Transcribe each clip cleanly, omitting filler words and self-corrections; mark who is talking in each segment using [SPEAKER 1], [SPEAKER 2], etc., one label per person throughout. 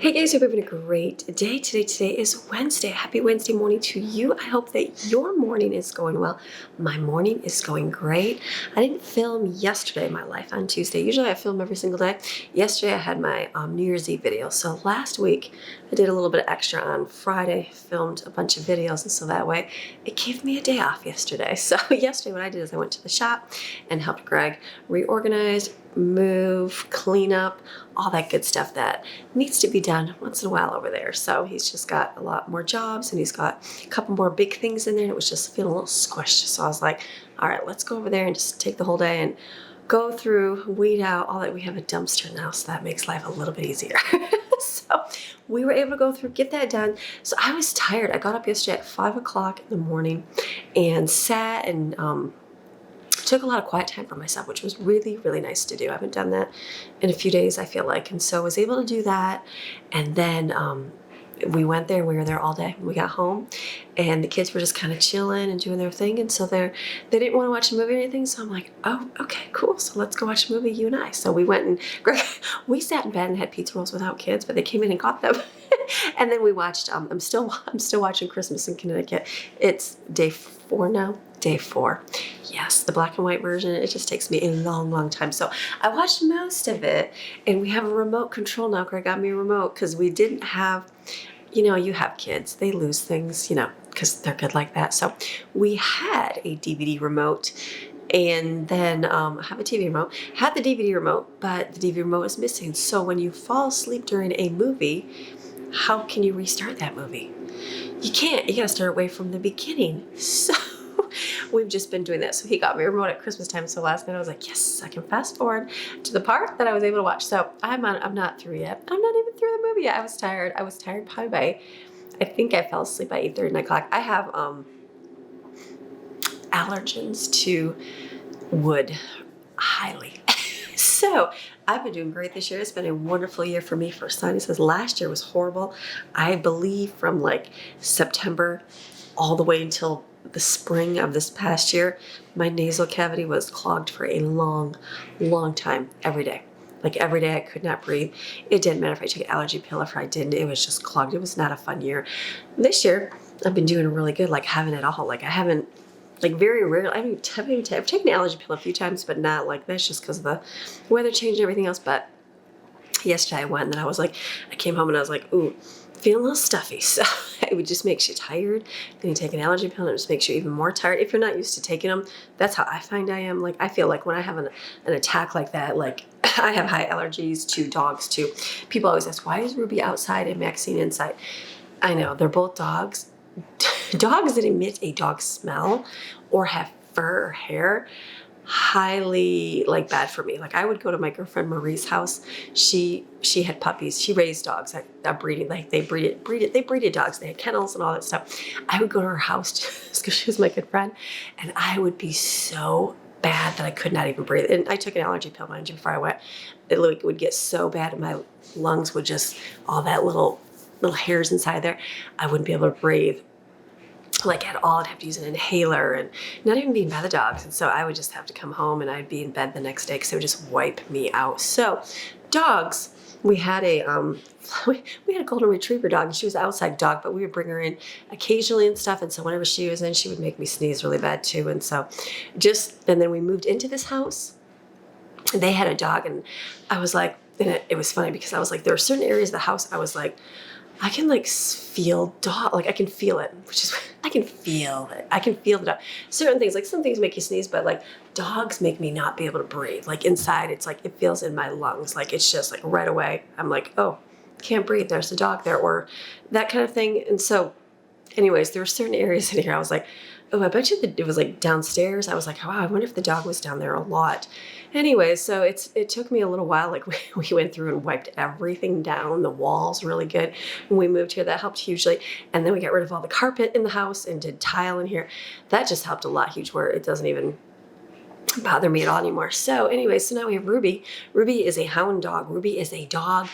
[SPEAKER 1] Hey guys, hope you're having a great day today. Today is Wednesday. Happy Wednesday morning to you. I hope that your morning is going well. My morning is going great. I didn't film yesterday, my life on Tuesday. Usually I film every single day. Yesterday I had my New Year's Eve video. So last week I did a little bit extra on Friday, filmed a bunch of videos, and so that way it gave me a day off yesterday. So yesterday what I did is I went to the shop and helped Greg reorganize, move, clean up, all that good stuff that needs to be done once in a while over there. So he's just got a lot more jobs and he's got a couple more big things in there, and it was just feeling a little squished. So I was like, all right, let's go over there and just take the whole day and go through, weed out all that. We have a dumpster now, so that makes life a little bit easier. So we were able to go through, get that done. So I was tired. I got up yesterday at 5 o'clock in the morning and sat and took a lot of quiet time for myself, which was really, really nice to do. I haven't done that in a few days, I feel like. And so I was able to do that. And then we went there and we were there all day. We got home and the kids were just kind of chilling and doing their thing. And so they didn't want to watch a movie or anything. So I'm like, oh, okay, cool. So let's go watch a movie, you and I. So we went and we sat in bed and had pizza rolls without kids, but they came in and got them. And then we watched, I'm still watching Christmas in Connecticut. It's day 4 now. Day 4. Yes, the black and white version. It just takes me a long, long time. So I watched most of it, and we have a remote control now. Greg got me a remote because we didn't have, you have kids. They lose things, because they're good like that. So we had a DVD remote, and then I have a TV remote. Had the DVD remote, but the DVD remote is missing. So when you fall asleep during a movie, how can you restart that movie? You can't. You got to start away from the beginning. So we've just been doing that. So he got me a remote at Christmas time. So last night I was like, yes, I can fast forward to the part that I was able to watch. So I'm not through yet. I'm not even through the movie yet. I was tired probably by, I think I fell asleep by 8:30, 9 o'clock. I have allergens to wood, highly. So I've been doing great this year. It's been a wonderful year for me for sinuses. Last year was horrible. I believe from like September all the way until the spring of this past year, my nasal cavity was clogged for a long, long time, every day. Like every day I could not breathe. It didn't matter if I took an allergy pill or if I didn't. It was just clogged. It was not a fun year. This year, I've been doing really good, like having it all. Like I haven't, like very rarely, I've taken an allergy pill a few times, but not like that's just because of the weather change and everything else. But yesterday I went and then I was like, I came home and I was like, ooh, feeling a little stuffy. So it would just makes you tired. Then you take an allergy pill and it just makes you even more tired. If you're not used to taking them, that's how I find I am. Like I feel like when I have an attack like that, like I have high allergies to dogs too. People always ask, why is Ruby outside and Maxine inside? I know, they're both dogs. Dogs that emit a dog smell or have fur or hair, highly like bad for me. Like I would go to my girlfriend Marie's house. She had puppies. She raised dogs. That breeding, like they breeded dogs. They had kennels and all that stuff. I would go to her house just because she was my good friend, and I would be so bad that I could not even breathe. And I took an allergy pill, mind you, before I went. It would get so bad, and my lungs would just all that little hairs inside there. I wouldn't be able to breathe like at all. I'd have to use an inhaler and not even being by the dogs. And so I would just have to come home and I'd be in bed the next day because they would just wipe me out. So dogs, we had a golden retriever dog, and she was an outside dog, but we would bring her in occasionally and stuff. And so whenever she was in, she would make me sneeze really bad too. And so and then we moved into this house and they had a dog, and I was like, and it was funny because I was like, there were certain areas of the house I was like, I can like feel dog, like I can feel it, which is, I can feel it. I can feel the dog. Certain things, like some things make you sneeze, but like dogs make me not be able to breathe. Like inside, it's like, it feels in my lungs. Like it's just like right away, I'm like, oh, can't breathe. There's a dog there, or that kind of thing. And so anyways, there were certain areas in here I was like, oh, I bet you it was like downstairs. I was like, wow, I wonder if the dog was down there a lot. Anyway, so it took me a little while. Like we went through and wiped everything down, the walls really good. When we moved here, that helped hugely. And then we got rid of all the carpet in the house and did tile in here. That just helped a lot, huge, where it doesn't even bother me at all anymore. So anyway, so now we have Ruby. Ruby is a hound dog. Ruby is a dog.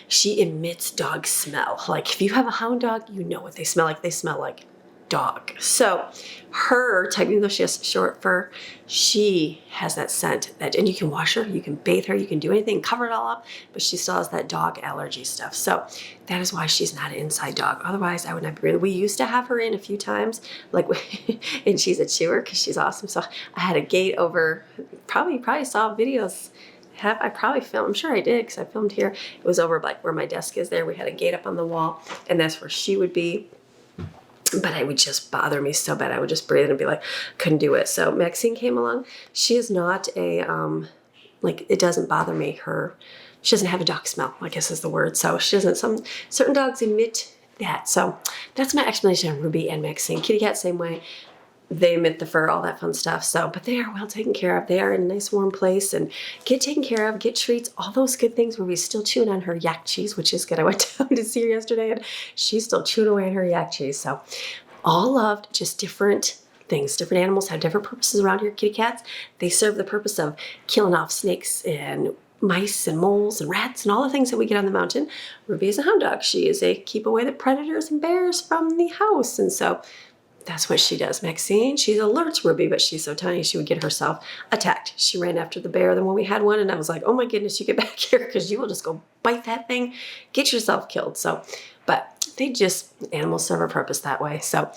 [SPEAKER 1] She emits dog smell. Like if you have a hound dog, you know what they smell like. They smell like dog. So her type, even though she has short fur, she has that scent that, and you can wash her, you can bathe her, you can do anything, cover it all up, but she still has that dog allergy stuff. So that is why she's not an inside dog. Otherwise, I would not be really. We used to have her in a few times, like, and she's a chewer because she's awesome. So I had a gate over, probably saw videos. I probably filmed, I'm sure I did because I filmed here. It was over like where my desk is there. We had a gate up on the wall, and that's where she would be. But it would just bother me so bad. I would just breathe and be like, couldn't do it. So Maxine came along. She is not a, like, it doesn't bother me. She doesn't have a dog smell, I guess is the word. So she doesn't, certain dogs emit that. So that's my explanation of Ruby and Maxine. Kitty cat, same way. They emit the fur, all that fun stuff. So, but they are well taken care of. They are in a nice warm place and get taken care of, get treats, all those good things. Ruby's still chewing on her yak cheese, which is good. I went down to see her yesterday and she's still chewing away on her yak cheese. So all loved, just different things. Different animals have different purposes around here. Kitty cats, they serve the purpose of killing off snakes and mice and moles and rats and all the things that we get on the mountain. Ruby is a hound dog. She is a keep away the predators and bears from the house. And so that's what she does. Maxine, she's alert to Ruby, but she's so tiny she would get herself attacked. She ran after the bear then when we had one, and I was like, oh my goodness, you get back here because you will just go bite that thing, get yourself killed. So, but animals serve a purpose that way. So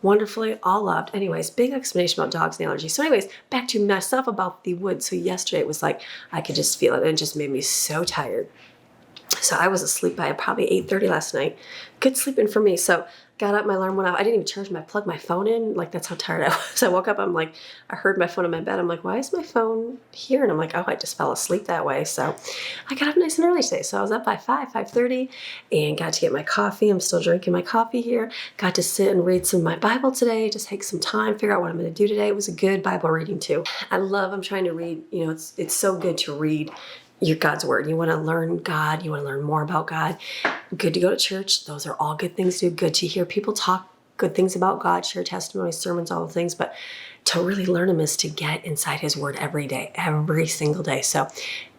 [SPEAKER 1] wonderfully, all loved. Anyways, big explanation about dogs and allergies. So anyways, back to myself about the wood. So yesterday it was like, I could just feel it, and it just made me so tired. So I was asleep by probably 8:30 last night. Good sleeping for me. So got up, my alarm went off. I didn't even plug my phone in. Like, that's how tired I was. I woke up, I'm like, I heard my phone in my bed. I'm like, why is my phone here? And I'm like, oh, I just fell asleep that way. So I got up nice and early today. So I was up by 5:30 and got to get my coffee. I'm still drinking my coffee here. Got to sit and read some of my Bible today, just take some time, figure out what I'm going to do today. It was a good Bible reading too. I'm trying to read, it's so good to read your God's word. You want to learn God. You want to learn more about God. Good to go to church. Those are all good things to do. Good to hear people talk good things about God, share testimonies, sermons, all the things. But to really learn him is to get inside his word every day, every single day. So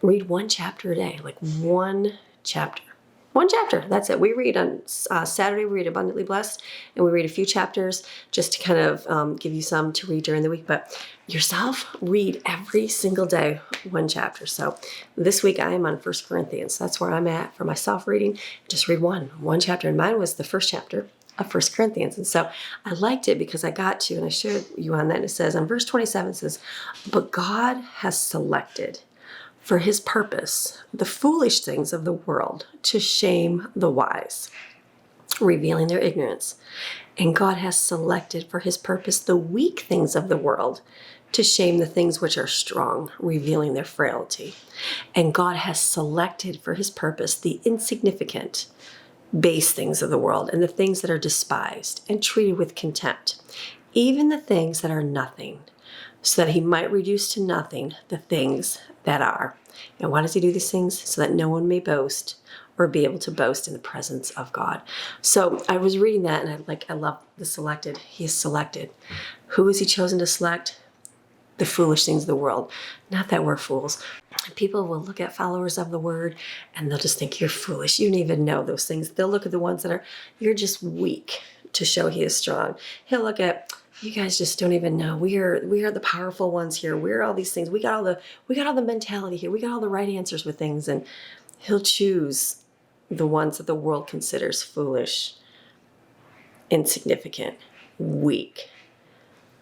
[SPEAKER 1] read one chapter a day, like one chapter. One chapter, that's it. We read on Saturday, we read Abundantly Blessed, and we read a few chapters just to kind of give you some to read during the week. But yourself, read every single day one chapter. So this week I am on 1 Corinthians. That's where I'm at for myself reading. Just read one chapter. And mine was the first chapter of 1 Corinthians. And so I liked it because I got to, and I showed you on that, and it says, on verse 27, it says, but God has selected for his purpose the foolish things of the world to shame the wise, revealing their ignorance. And God has selected for his purpose the weak things of the world to shame the things which are strong, revealing their frailty. And God has selected for his purpose the insignificant, base things of the world and the things that are despised and treated with contempt, even the things that are nothing, so that he might reduce to nothing the things that are. And why does he do these things? So that no one may boast or be able to boast in the presence of God. So I was reading that and I love the selected. He is selected. Who has he chosen to select? The foolish things of the world. Not that we're fools. People will look at followers of the word and they'll just think you're foolish. You don't even know those things. They'll look at the ones that are, you're just weak to show he is strong. He'll look at, you guys just don't even know. We are the powerful ones here. We're all these things. We got all the mentality here. We got all the right answers with things. And he'll choose the ones that the world considers foolish, insignificant, weak,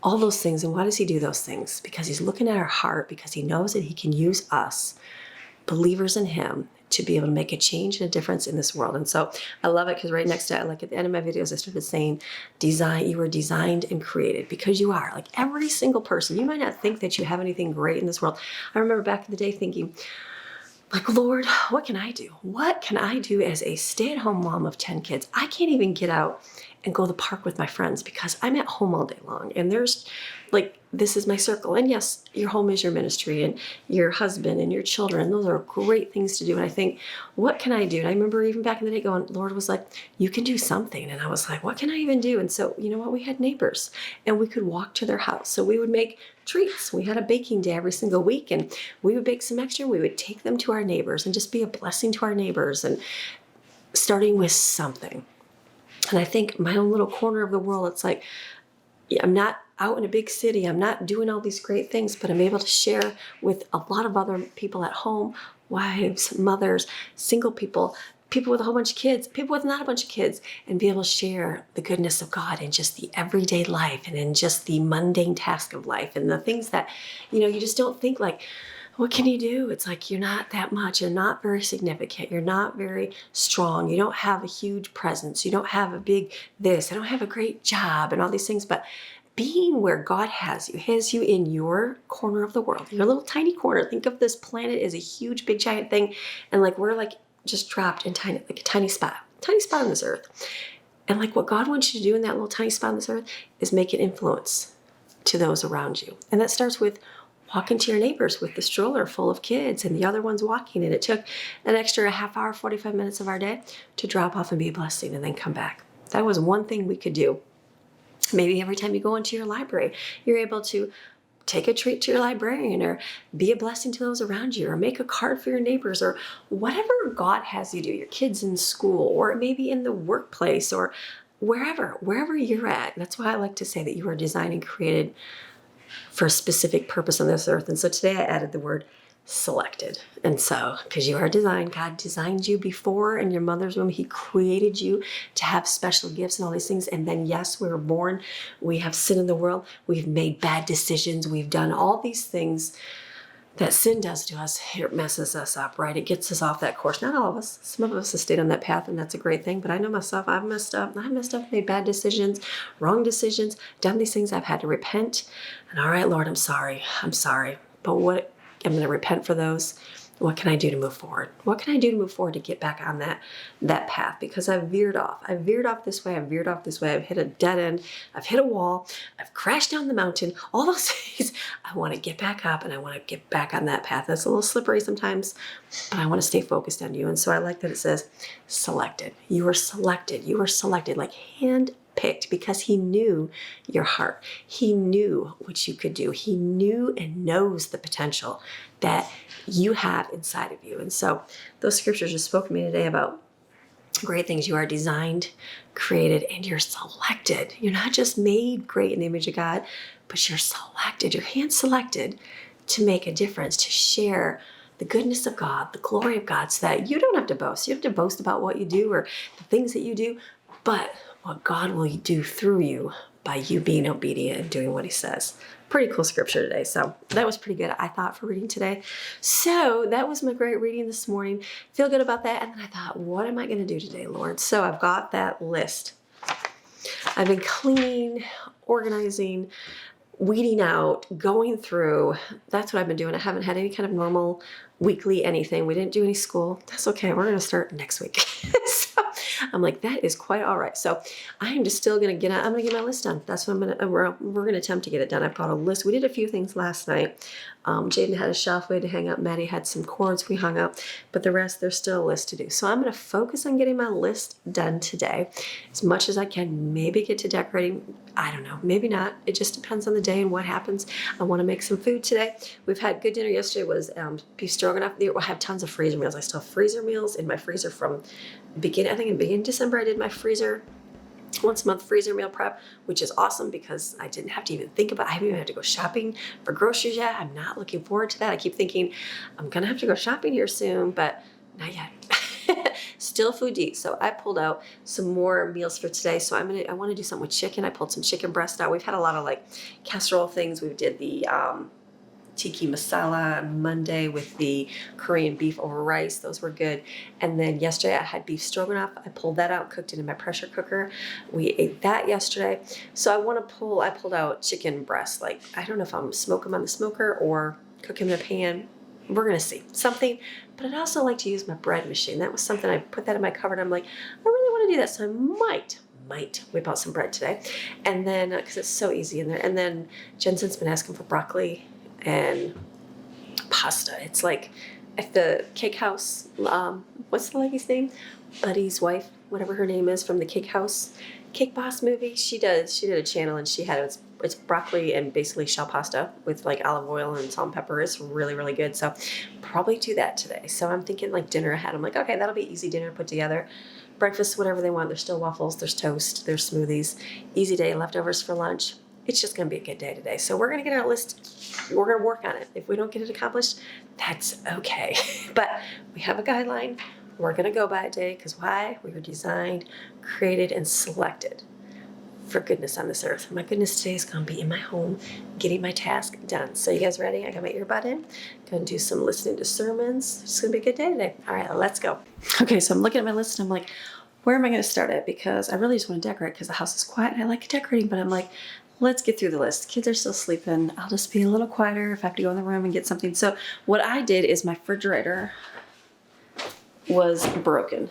[SPEAKER 1] all those things. And why does he do those things? Because he's looking at our heart, because he knows that he can use us, believers in him, to be able to make a change and a difference in this world. And so I love it because right next to it, like at the end of my videos, I started saying, you were designed and created, because you are. Like every single person, you might not think that you have anything great in this world. I remember back in the day thinking, like, Lord, what can I do? What can I do as a stay-at-home mom of 10 kids? I can't even get out and go to the park with my friends because I'm at home all day long. And there's this is my circle. And yes, your home is your ministry and your husband and your children. Those are great things to do. And I think, what can I do? And I remember even back in the day going, Lord was like, you can do something. And I was like, what can I even do? And so, you know what? We had neighbors and we could walk to their house. So we would make treats. We had a baking day every single week and we would bake some extra. We would take them to our neighbors and just be a blessing to our neighbors, and starting with something. And I think my own little corner of the world, it's like, I'm not out in a big city. I'm not doing all these great things, but I'm able to share with a lot of other people at home, wives, mothers, single people, people with a whole bunch of kids, people with not a bunch of kids, and be able to share the goodness of God in just the everyday life and in just the mundane task of life and the things that, you just don't think like, what can you do? It's like you're not that much. You're not very significant. You're not very strong. You don't have a huge presence. You don't have a big this. I don't have a great job and all these things. But being where God has you in your corner of the world, your little tiny corner. Think of this planet as a huge, big, giant thing. And like we're like just trapped in like a tiny spot on this earth. And like what God wants you to do in that little tiny spot on this earth is make an influence to those around you. And that starts with walking to your neighbors with the stroller full of kids and the other ones walking. And it took an extra half hour, 45 minutes of our day to drop off and be a blessing and then come back. That was one thing we could do. Maybe every time you go into your library, you're able to take a treat to your librarian or be a blessing to those around you or make a card for your neighbors or whatever God has you do, your kids in school or maybe in the workplace or wherever you're at. That's why I like to say that you are designed and created for a specific purpose on this earth. And so today I added the word selected. And so, because you are designed, God designed you before in your mother's womb. He created you to have special gifts and all these things. And then, yes, we were born. We have sin in the world. We've made bad decisions. We've done all these things that sin does to us. It messes us up, right? It gets us off that course. Not all of us. Some of us have stayed on that path, and that's a great thing. But I know myself. I've messed up. Made bad decisions, wrong decisions, done these things. I've had to repent. And all right, Lord, I'm sorry. But what I'm going to repent for those. What can I do to move forward? What can I do to move forward to get back on that path? Because I've veered off. I've veered off this way. I've hit a dead end. I've hit a wall. I've crashed down the mountain. All those things. I want to get back up and I want to get back on that path. That's a little slippery sometimes, but I want to stay focused on you. And so I like that it says selected. You are selected. You are selected, like hand-picked, because he knew your heart. He knew what you could do. He knew and knows the potential that you have inside of you. And so those scriptures just spoke to me today about great things. You are designed, created, and you're selected. You're not just made great in the image of God, but you're selected. You're hand selected to make a difference, to share the goodness of God, the glory of God, so that you don't have to boast. You don't have to boast about what you do or the things that you do, but what God will do through you by you being obedient and doing what he says. Pretty cool scripture today. So that was pretty good, I thought, for reading today. So that was my great reading this morning. Feel good about that. And then I thought, what am I going to do today, Lord? So I've got that list. I've been cleaning, organizing, weeding out, going through. That's what I've been doing. I haven't had any kind of normal weekly anything. We didn't do any school. That's okay. We're going to start next week. So I'm like, that is quite all right. So I am just still going to I'm going to get my list done. That's what we're going to attempt to get it done. I've got a list. We did a few things last night. Jaden had a shelf we had to hang up. Maddie had some cords we hung up, but the rest, there's still a list to do. So I'm going to focus on getting my list done today as much as I can. Maybe get to decorating. I don't know. Maybe not. It just depends on the day and what happens. I want to make some food today. We've had good dinner. Yesterday was beef stroganoff. I have tons of freezer meals. I still have freezer meals in my freezer from beginning of December. I did my freezer once a month freezer meal prep, which is awesome because I didn't have to even think about it. I haven't even had to go shopping for groceries yet. I'm not looking forward to that. I keep thinking I'm going to have to go shopping here soon, but not yet. Still food to eat. So I pulled out some more meals for today. So I want to do something with chicken. I pulled some chicken breast out. We've had a lot of like casserole things. We did the tiki masala Monday with the Korean beef over rice. Those were good. And then yesterday I had beef stroganoff. I pulled that out, cooked it in my pressure cooker. We ate that yesterday. So I pulled out chicken breasts. Like, I don't know if I'm smoke them on the smoker or cook them in a pan. We're going to see something. But I'd also like to use my bread machine. That was something I put that in my cupboard. I'm like, I really want to do that. So I might whip out some bread today. And then, because it's so easy in there. And then Jensen's been asking for broccoli and pasta. It's like at the cake house. What's the lady's name? Buddy's wife, whatever her name is, from the Cake House, Cake Boss movie. She did a channel and she had it's broccoli and basically shell pasta with like olive oil and salt and pepper. It's really, really good. So probably do that today. So I'm thinking like dinner ahead. I'm like, okay, that'll be easy dinner to put together. breakfast, whatever they want. There's still waffles, there's toast, there's smoothies. Easy day, leftovers for lunch. It's just going to be a good day today. So we're going to get our list. We're going to work on it. If we don't get it accomplished, that's okay. But we have a guideline. We're going to go by a day because why? We were designed, created, and selected for goodness on this earth. My goodness today is going to be in my home, getting my task done. So you guys ready? I got my earbud in. Going to do some listening to sermons. It's going to be a good day today. All right, let's go. Okay, so I'm looking at my list and I'm like, where am I going to start at? Because I really just want to decorate because the house is quiet and I like decorating, but I'm like, let's get through the list. Kids are still sleeping. I'll just be a little quieter if I have to go in the room and get something. So what I did is my refrigerator was broken.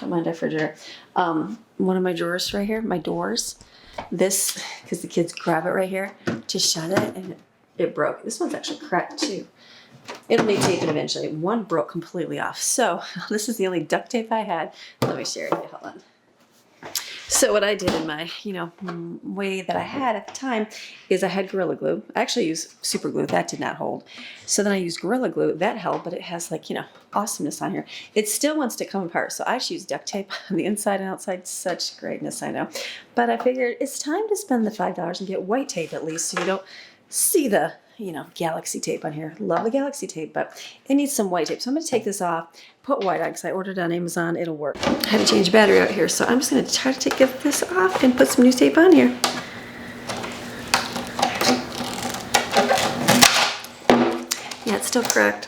[SPEAKER 1] Don't mind my refrigerator. One of my drawers right here, my doors, this, because the kids grab it right here to shut it and it broke. This one's actually cracked too. It'll need taping eventually. One broke completely off. So this is the only duct tape I had. Let me share it with you. Hold on. So what I did in my, way that I had at the time is I had Gorilla Glue. I actually used super glue. That did not hold. So then I used Gorilla Glue. That held, but it has awesomeness on here. It still wants to come apart. So I just used duct tape on the inside and outside. Such greatness, I know. But I figured it's time to spend the $5 and get white tape at least so you don't see the galaxy tape on here. Love the galaxy tape, but it needs some white tape. So I'm going to take this off, put white on because I ordered it on Amazon. It'll work. I had to change battery out here, so I'm just going to try to get this off and put some new tape on here. Yeah, it's still cracked.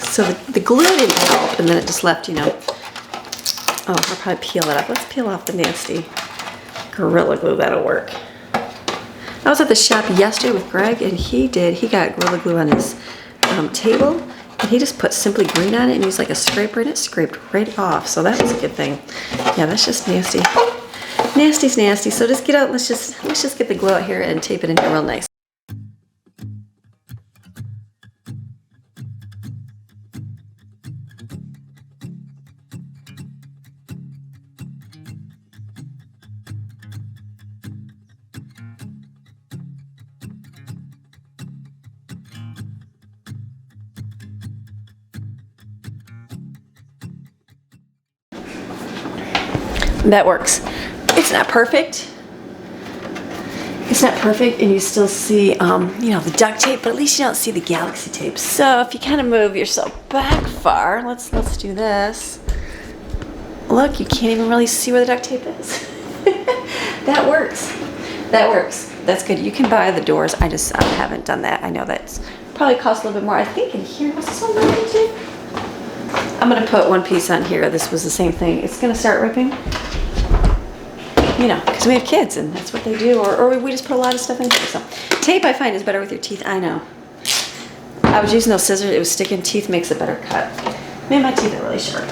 [SPEAKER 1] So the glue didn't help, and then it just left, Oh, I'll probably peel it up. Let's peel off the nasty Gorilla Glue. That'll work. I was at the shop yesterday with Greg, and he got Gorilla Glue on his table, and he just put Simply Green on it and used like a scraper, and it scraped right off. So that was a good thing. Yeah, that's just nasty. Nasty's nasty. So just get out. Let's just get the glue out here and tape it in here real nice. That works. It's not perfect. It's not perfect, and you still see, the duct tape, but at least you don't see the galaxy tape. So if you kind of move yourself back far, let's do this. Look, you can't even really see where the duct tape is. That works. That works. That's good. You can buy the doors. I haven't done that. I know that's probably cost a little bit more. I think in here, what's this one going to? I'm going to put one piece on here. This was the same thing. It's going to start ripping. Because we have kids and that's what they do, or we just put a lot of stuff in here. So tape I find is better with your teeth. I know. I was using those scissors. It was sticking. Teeth makes a better cut. Man, my teeth are really sharp.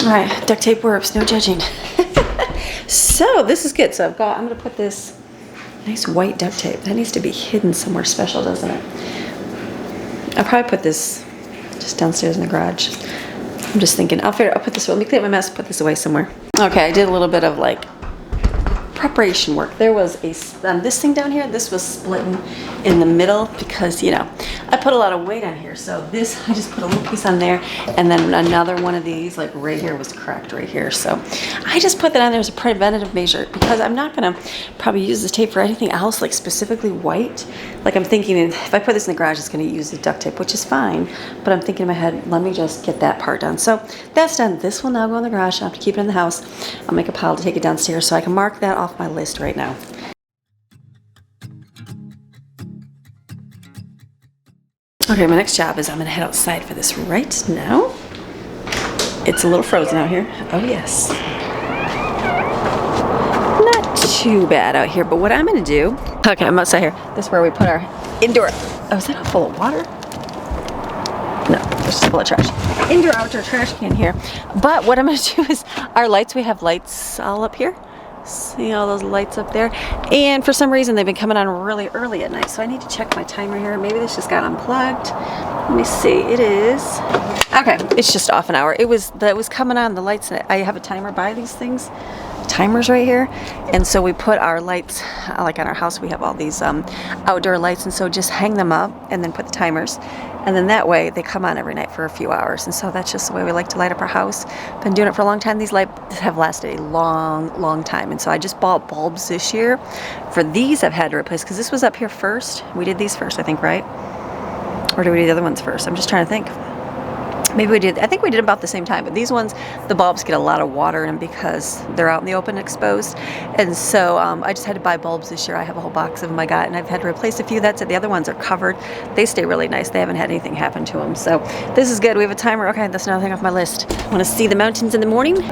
[SPEAKER 1] All right, duct tape works. No judging. So this is good. So I'm going to put this nice white duct tape. That needs to be hidden somewhere special, doesn't it? I'll probably put this just downstairs in the garage. I'm just thinking, I'll put this away. Let me clean up my mess, put this away somewhere. Okay, I did a little bit of preparation work. There was this thing down here, this was splitting in the middle because, I put a lot of weight on here. So I just put a little piece on there, and then another one of these, right here, was cracked right here. So I just put that on there as a preventative measure because I'm not going to probably use this tape for anything else, specifically white. I'm thinking if I put this in the garage, it's going to use the duct tape, which is fine. But I'm thinking in my head, let me just get that part done. So that's done. This will now go in the garage. I'll have to keep it in the house. I'll make a pile to take it downstairs so I can mark that off my list right now. Okay, my next job is I'm going to head outside for this right now. It's a little frozen out here. Oh, yes. Not too bad out here, but what I'm going to do... Okay, I'm outside here. This is where we put our indoor... Oh, is that all full of water? No, it's just full of trash. Indoor-outdoor trash can here. But what I'm going to do is our lights, we have lights all up here. See all those lights up there? And for some reason, they've been coming on really early at night. So I need to check my timer here. Maybe this just got unplugged. Let me see. It is... Okay, it's just off an hour. It was coming on, the lights. I have a timer by these things. Timers right here. And so we put our lights, on our house, we have all these outdoor lights. And so just hang them up and then put the timers. And then that way they come on every night for a few hours. And so that's just the way we like to light up our house. Been doing it for a long time. These lights have lasted a long time. And so I just bought bulbs this year. For these I've had to replace because this was up here first. We did these first, I think, right? Or did we do the other ones first? I'm just trying to think. Maybe we did. I think we did about the same time. But these ones, the bulbs get a lot of water in them because they're out in the open exposed. And so I just had to buy bulbs this year. I have a whole box of them I got, and I've had to replace a few. That's it. The other ones are covered. They stay really nice. They haven't had anything happen to them. So this is good. We have a timer. Okay, that's another thing off my list. Want to see the mountains in the morning? There.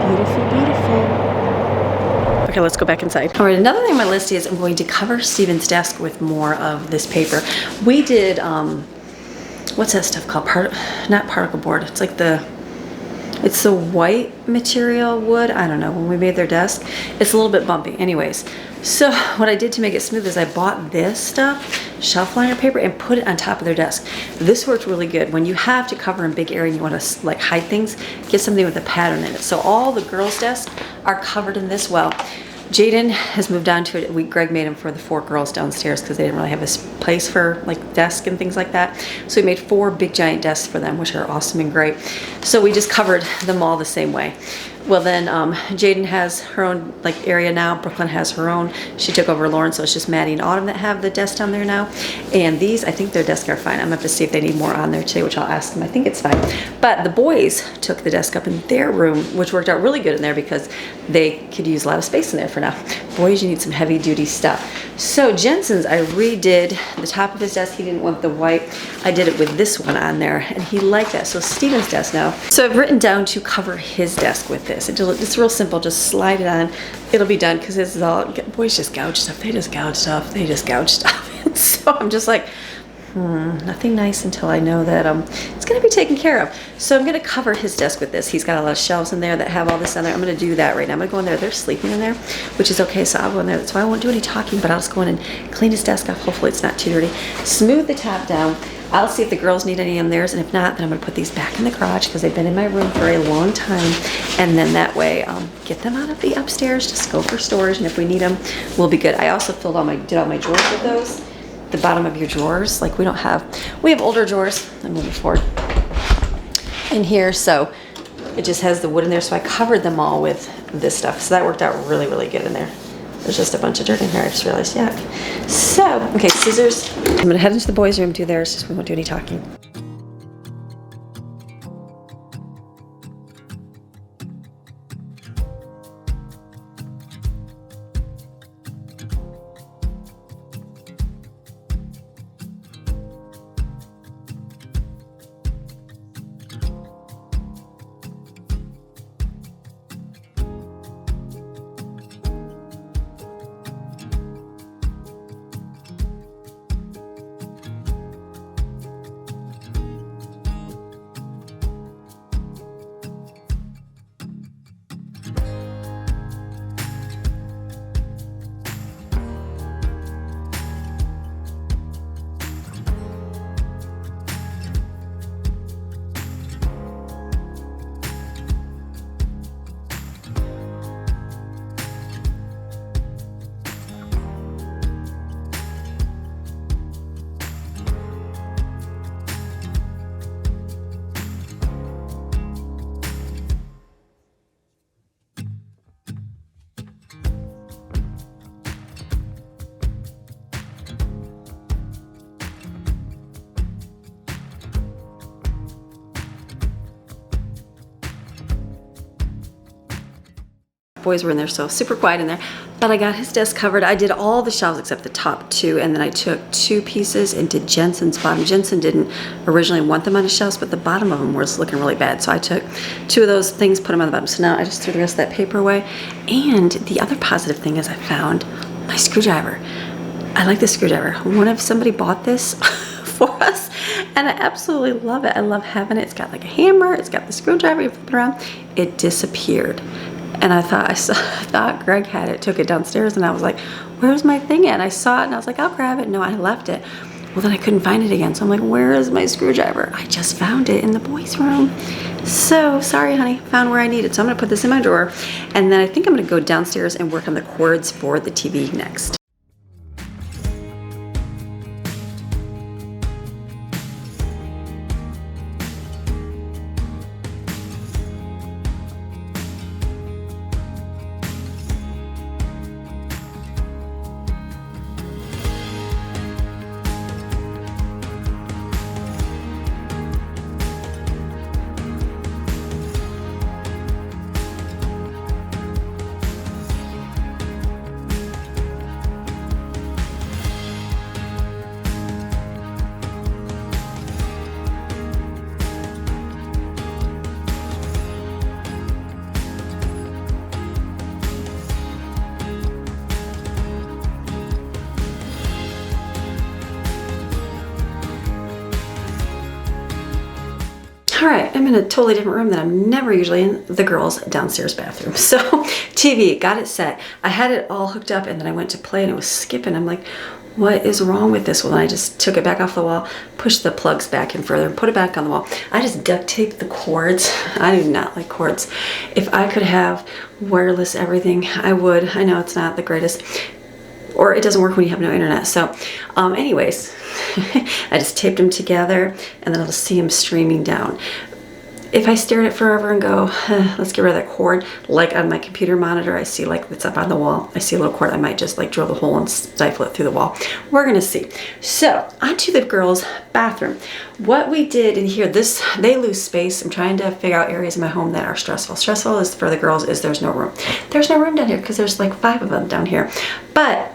[SPEAKER 1] Beautiful, beautiful. Okay, let's go back inside. All right, another thing on my list is I'm going to cover Steven's desk with more of this paper. We did, what's that stuff called? Not particle board. It's like it's the white material wood. I don't know, when we made their desk. It's a little bit bumpy. Anyways, so what I did to make it smooth is I bought this stuff, shelf liner paper, and put it on top of their desk. This worked really good. When you have to cover a big area and you want to like hide things, get something with a pattern in it. So all the girls' desks are covered in this. Well, Jaden has moved on to it. Greg made him for the 4 girls downstairs because they didn't really have a place for like desk and things like that. So we made 4 big giant desks for them, which are awesome and great. So we just covered them all the same way. Well, then Jaden has her own like area now. Brooklyn has her own. She took over Lauren, so it's just Maddie and Autumn that have the desk down there now. And these, I think their desks are fine. I'm gonna have to see if they need more on there today, which I'll ask them. I think it's fine. But the boys took the desk up in their room, which worked out really good in there because they could use a lot of space in there for now. Boys, you need some heavy duty stuff. So Jensen's, I redid the top of his desk. He didn't want the white. I did it with this one on there, and he liked that. So Steven's desk now. So I've written down to cover his desk with this. It's real simple. Just slide it on. It'll be done because this is all, boys just gouge stuff. They just gouge stuff. They just gouge stuff. And so I'm just like, nothing nice until I know that it's going to be taken care of. So I'm going to cover his desk with this. He's got a lot of shelves in there that have all this on there. I'm going to do that right now. I'm going to go in there. They're sleeping in there, which is okay. So I'll go in there. That's why I won't do any talking, but I'll just go in and clean his desk off. Hopefully it's not too dirty. Smooth the top down. I'll see if the girls need any of theirs, and if not, then I'm going to put these back in the garage because they've been in my room for a long time. And then that way, get them out of the upstairs, just go for storage, and if we need them, we'll be good. I also did all my drawers with those. The bottom of your drawers, like we have older drawers. I'm moving forward in here, so it just has the wood in there. So I covered them all with this stuff. So that worked out really, really good in there. There's just a bunch of dirt in here. I just realized, yuck. So, okay, scissors. I'm gonna head into the boys' room, do theirs, just we won't do any talking. Boys were in there, so super quiet in there. But I got his desk covered. I did all the shelves except the top 2, and then I took 2 pieces and did Jensen's bottom. Jensen didn't originally want them on his shelves, but the bottom of them was looking really bad. So I took 2 of those things, put them on the bottom. So now I just threw the rest of that paper away. And the other positive thing is I found my screwdriver. I like this screwdriver. Somebody bought this for us, and I absolutely love it. I love having it. It's got like a hammer. It's got the screwdriver. You flip it around. It disappeared. And I thought Greg had it, took it downstairs, and I was like, where's my thing at? And I saw it, and I was like, I'll grab it. No, I left it. Well, then I couldn't find it again. So I'm like, where is my screwdriver? I just found it in the boys' room. So, sorry, honey, found where I need it. So I'm gonna put this in my drawer, and then I think I'm gonna go downstairs and work on the cords for the TV next. All right, I'm in a totally different room that I'm never usually in, the girls' downstairs bathroom. So TV, got it set. I had it all hooked up and then I went to play and it was skipping. I'm like, what is wrong with this? Well, I just took it back off the wall, pushed the plugs back in further and put it back on the wall. I just duct taped the cords. I do not like cords. If I could have wireless everything, I would. I know it's not the greatest, or it doesn't work when you have no internet. So anyways, I just taped them together and then I'll see them streaming down. If I stare at it forever and go, let's get rid of that cord, like on my computer monitor, I see like it's up on the wall. I see a little cord. I might just like drill the hole and stifle it through the wall. We're gonna see. So onto the girls' bathroom. What we did in here, they lose space. I'm trying to figure out areas in my home that are stressful. Stressful is for the girls is there's no room. There's no room down here because there's like 5 of them down here. But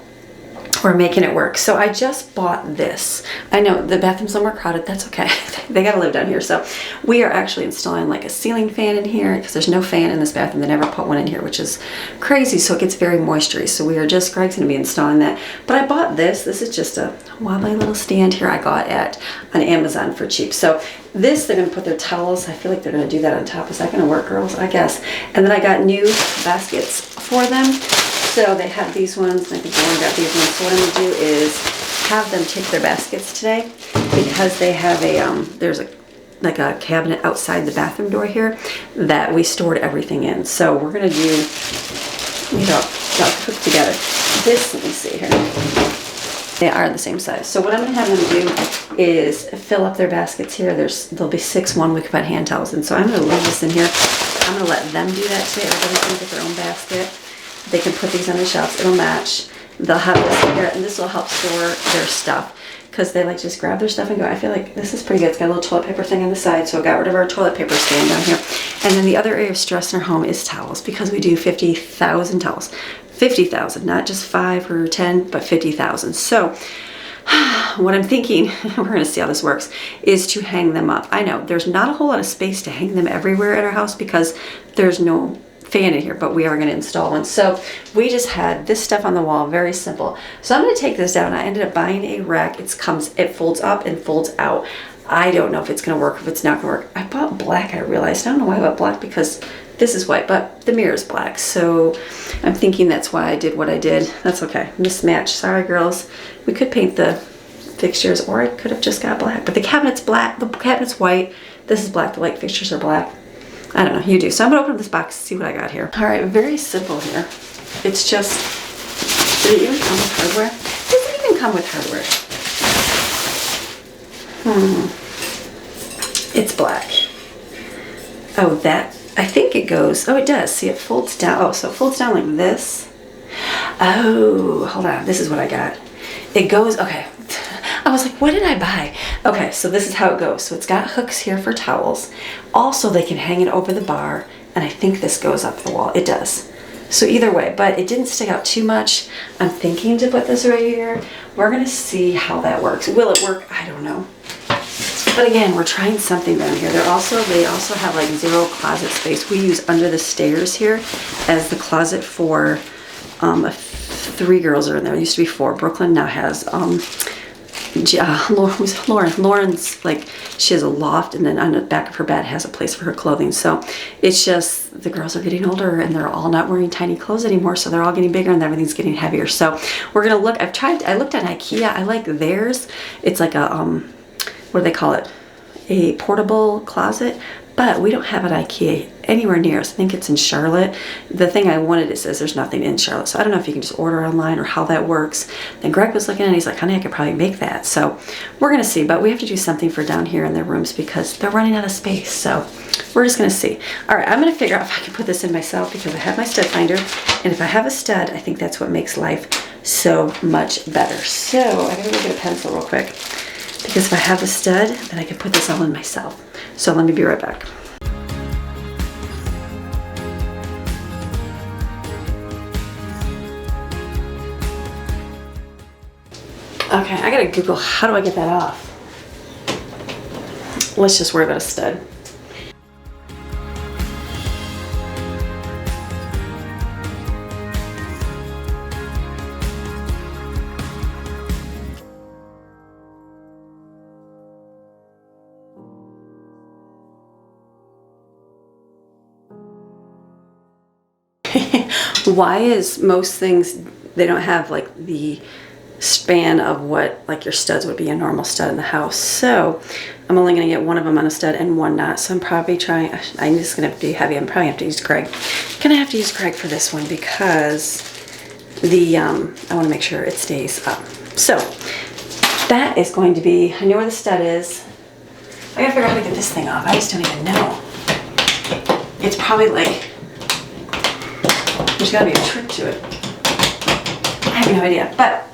[SPEAKER 1] we're making it work. So I just bought this. I know the bathroom's somewhere crowded. That's okay. They gotta live down here. So we are actually installing like a ceiling fan in here because there's no fan in this bathroom. They never put one in here, which is crazy. So it gets very moistury. So we are just, Greg's gonna be installing that. But I bought this. This is just a wobbly little stand here I got on Amazon for cheap. So this, they're gonna put their towels. I feel like they're gonna do that on top. Is that gonna work, girls? I guess. And then I got new baskets for them. So they have these ones, and I think I only got these ones. So what I'm gonna do is have them take their baskets today because they have there's like a cabinet outside the bathroom door here that we stored everything in. So we're gonna do, cook together. This, let me see here. They are the same size. So what I'm gonna have them do is fill up their baskets here. There'll be 6 one we can put hand towels in. So I'm gonna leave this in here. I'm gonna let them do that today. Everybody's gonna get their own basket. They can put these on the shelves. It'll match. They'll have this here, and this will help store their stuff because they like just grab their stuff and go. I feel like this is pretty good. It's got a little toilet paper thing on the side, so I got rid of our toilet paper stand down here. And then the other area of stress in our home is towels because we do 50,000 towels. 50,000, not just 5 or 10, but 50,000. So what I'm thinking, we're gonna see how this works, is to hang them up. I know there's not a whole lot of space to hang them everywhere in our house because there's no fan in here, but we are going to install one. So we just had this stuff on the wall, very simple. So I'm going to take this down. I ended up buying a rack. It folds up and folds out. I don't know if it's going to work, if it's not going to work. I bought black, I realized. I don't know why I bought black because this is white, but the mirror is black. So I'm thinking that's why I did what I did. That's okay. Mismatch. Sorry, girls. We could paint the fixtures, or I could have just got black, but the cabinet's black, the cabinet's white. This is black. The light fixtures are black. I don't know, you do. So I'm gonna open up this box, see what I got here. All right, very simple here. It's just, did it even come with hardware? Does it even come with hardware? It's black. Oh, that, I think it goes, oh, it does. See, it folds down. Oh, so it folds down like this. Oh, hold on, this is what I got. It goes, okay. I was like, what did I buy? Okay, so this is how it goes. So it's got hooks here for towels. Also, they can hang it over the bar, and I think this goes up the wall. It does. So either way, but it didn't stick out too much. I'm thinking to put this right here. We're gonna see how that works. Will it work? I don't know. But again, we're trying something down here. They also have like 0 closet space. We use under the stairs here as the closet for 3 girls are in there. It used to be 4. Brooklyn now has Lauren's like, she has a loft, and then on the back of her bed has a place for her clothing. So it's just the girls are getting older and they're all not wearing tiny clothes anymore, so they're all getting bigger and everything's getting heavier. So we're gonna look. I looked at IKEA. I like theirs. It's like a what do they call it, a portable closet, but we don't have an IKEA anywhere near us. I think it's in Charlotte. The thing I wanted, it says there's nothing in Charlotte. So I don't know if you can just order online or how that works. Then Greg was looking and he's like, honey, I could probably make that. So we're gonna see, but we have to do something for down here in their rooms because they're running out of space. So we're just gonna see. All right, I'm gonna figure out if I can put this in myself because I have my stud finder. And if I have a stud, I think that's what makes life so much better. So I'm gonna go get a pencil real quick because if I have a stud, then I can put this all in myself. So let me be right back. Okay, I gotta Google how do I get that off. Let's just worry about a stud. Why is most things, they don't have like the span of what like your studs would be a normal stud in the house. So I'm only gonna get one of them on a stud and one not. So I'm probably trying, I'm just gonna have to be heavy. I'm probably have to use Greg. Gonna have to use Greg for this one because the, I wanna make sure it stays up. So that is going to be, I know where the stud is. I gotta figure out how to get this thing off. I just don't even know. It's probably like, there's gotta be a trick to it. I have no idea, but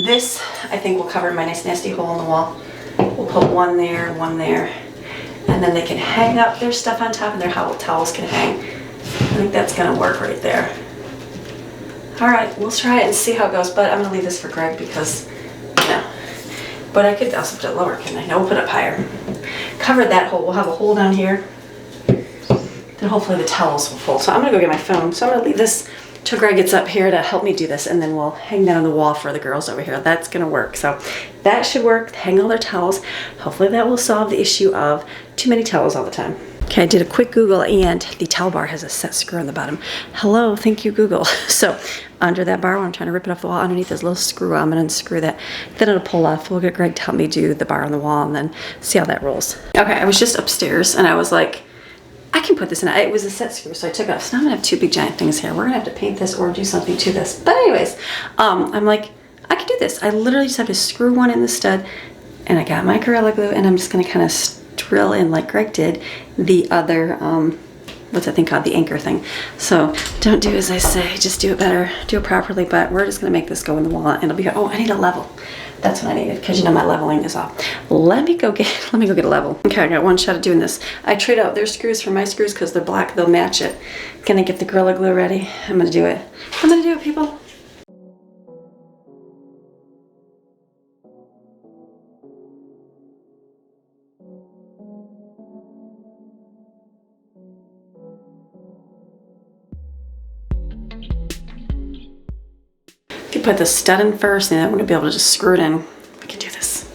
[SPEAKER 1] this, I think, will cover my nice nasty hole in the wall. We'll put one there, and then they can hang up their stuff on top and their towels can hang. I think that's gonna work right there. All right, we'll try it and see how it goes, but I'm gonna leave this for Greg because, you know, but I could also put it lower, couldn't I? No, we'll put it up higher. Cover that hole, we'll have a hole down here. Then hopefully the towels will fold. So I'm gonna go get my phone. So I'm gonna leave this till Greg gets up here to help me do this, and then we'll hang that on the wall for the girls over here. That's gonna work. So that should work. Hang all their towels. Hopefully that will solve the issue of too many towels all the time. Okay, I did a quick Google and the towel bar has a set screw on the bottom. Hello, thank you, Google. So under that bar, when I'm trying to rip it off the wall, underneath this little screw, I'm gonna unscrew that. Then it'll pull off. We'll get Greg to help me do the bar on the wall and then see how that rolls. Okay, I was just upstairs and I was like, I can put this in. It was a set screw, so I took it off. So now I'm gonna have two big giant things here. We're gonna have to paint this or do something to this. But anyways, I'm like, I can do this. I literally just have to screw one in the stud, and I got my Gorilla Glue, and I'm just gonna kind of drill in like Greg did the other, what's that thing called? The anchor thing. So don't do as I say, just do it better, do it properly. But we're just gonna make this go in the wall, and it'll be, oh, I need a level. That's what I needed, because you know my leveling is off. Let me go get a level. Okay, I got one shot at doing this. I trade out their screws for my screws because they're black, they'll match it. Gonna get the Gorilla Glue ready. I'm gonna do it. I'm gonna do it, people. If you put the stud in first, then I'm gonna be able to just screw it in. We can do this.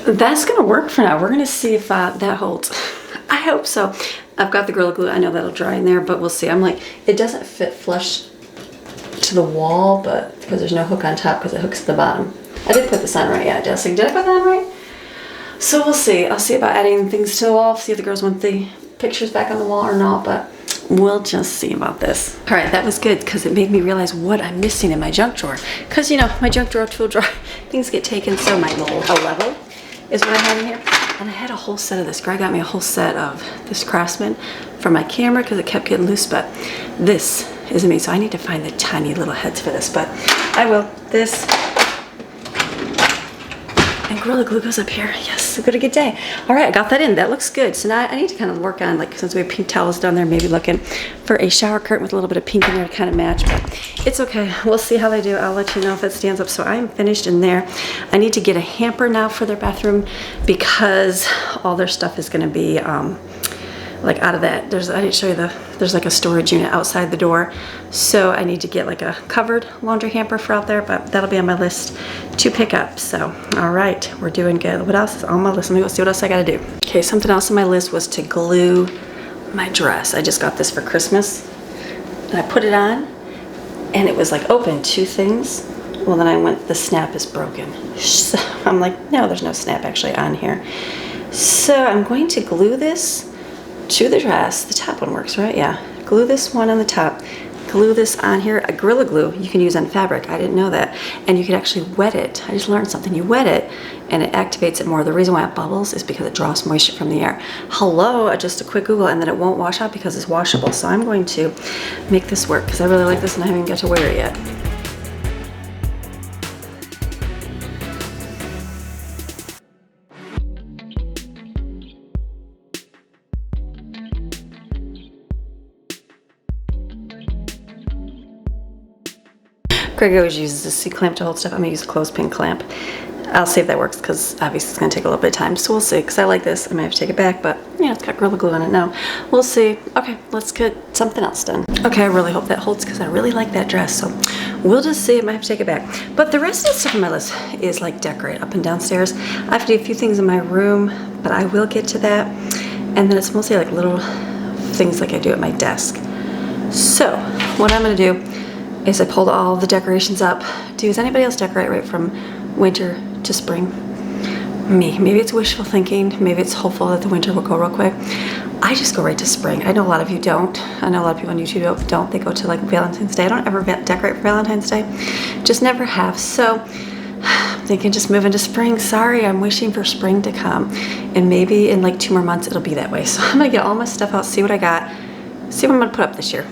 [SPEAKER 1] That's gonna work for now. We're gonna see if that holds. I hope so. I've got the Gorilla Glue. I know that'll dry in there, but we'll see. I'm like, it doesn't fit flush to the wall, but because there's no hook on top because it hooks at the bottom. I did put this on right. Yeah, I did. So did I put that on right? So we'll see. I'll see about adding things to the wall, see if the girls want the pictures back on the wall or not, but we'll just see about this. All right, that was good because it made me realize what I'm missing in my junk drawer. Because, you know, my junk drawer, tool drawer, things get taken, so my little level is what I have in here. And I had a whole set of this. Greg got me a whole set of this Craftsman for my camera because it kept getting loose, but this is amazing. So I need to find the tiny little heads for this, but I will. This and Gorilla Glue goes up here. Yes, a good day. All right, I got that in. That looks good. So now I need to kind of work on, like, since we have pink towels down there, maybe looking for a shower curtain with a little bit of pink in there to kind of match, but it's okay. We'll see how they do. I'll let you know if it stands up. So I'm finished in there. I need to get a hamper now for their bathroom because all their stuff is going to be like out of that. I didn't show you there's like a storage unit outside the door. So I need to get like a covered laundry hamper for out there, but that'll be on my list to pick up. So, all right, we're doing good. What else is on my list? Let me go see what else I gotta do. Okay, something else on my list was to glue my dress. I just got this for Christmas and I put it on and it was like open, two things. Well, then I went, the snap is broken. So I'm like, no, there's no snap actually on here. So I'm going to glue this to the dress. The top one works, right? Yeah. Glue this one on the top. glue this on here. A Gorilla Glue you can use on fabric. I didn't know that. And you can actually wet it. I just learned something. You wet it and it activates it more. The reason why it bubbles is because it draws moisture from the air. Hello, just a quick Google, and then it won't wash out because it's washable. So I'm going to make this work because I really like this and I haven't got to wear it yet. Greg always uses a C-clamp to hold stuff. I'm gonna use a clothespin clamp. I'll see if that works because obviously it's gonna take a little bit of time. So we'll see, because I like this. I might have to take it back, but yeah, it's got Gorilla Glue on it now. We'll see. Okay, let's get something else done. Okay, I really hope that holds because I really like that dress. So we'll just see. I might have to take it back. But the rest of the stuff on my list is like decorate up and downstairs. I have to do a few things in my room, but I will get to that. And then it's mostly like little things like I do at my desk. So what I'm gonna do is I pulled all the decorations up. Does anybody else decorate right from winter to spring? Me. Maybe it's wishful thinking. Maybe it's hopeful that the winter will go real quick. I just go right to spring. I know a lot of you don't. I know a lot of people on YouTube don't. They go to like Valentine's Day. I don't ever decorate for Valentine's Day. Just never have. So I'm thinking just move into spring. Sorry, I'm wishing for spring to come. And maybe in like 2 more months it'll be that way. So I'm gonna get all my stuff out, see what I got, see what I'm gonna put up this year.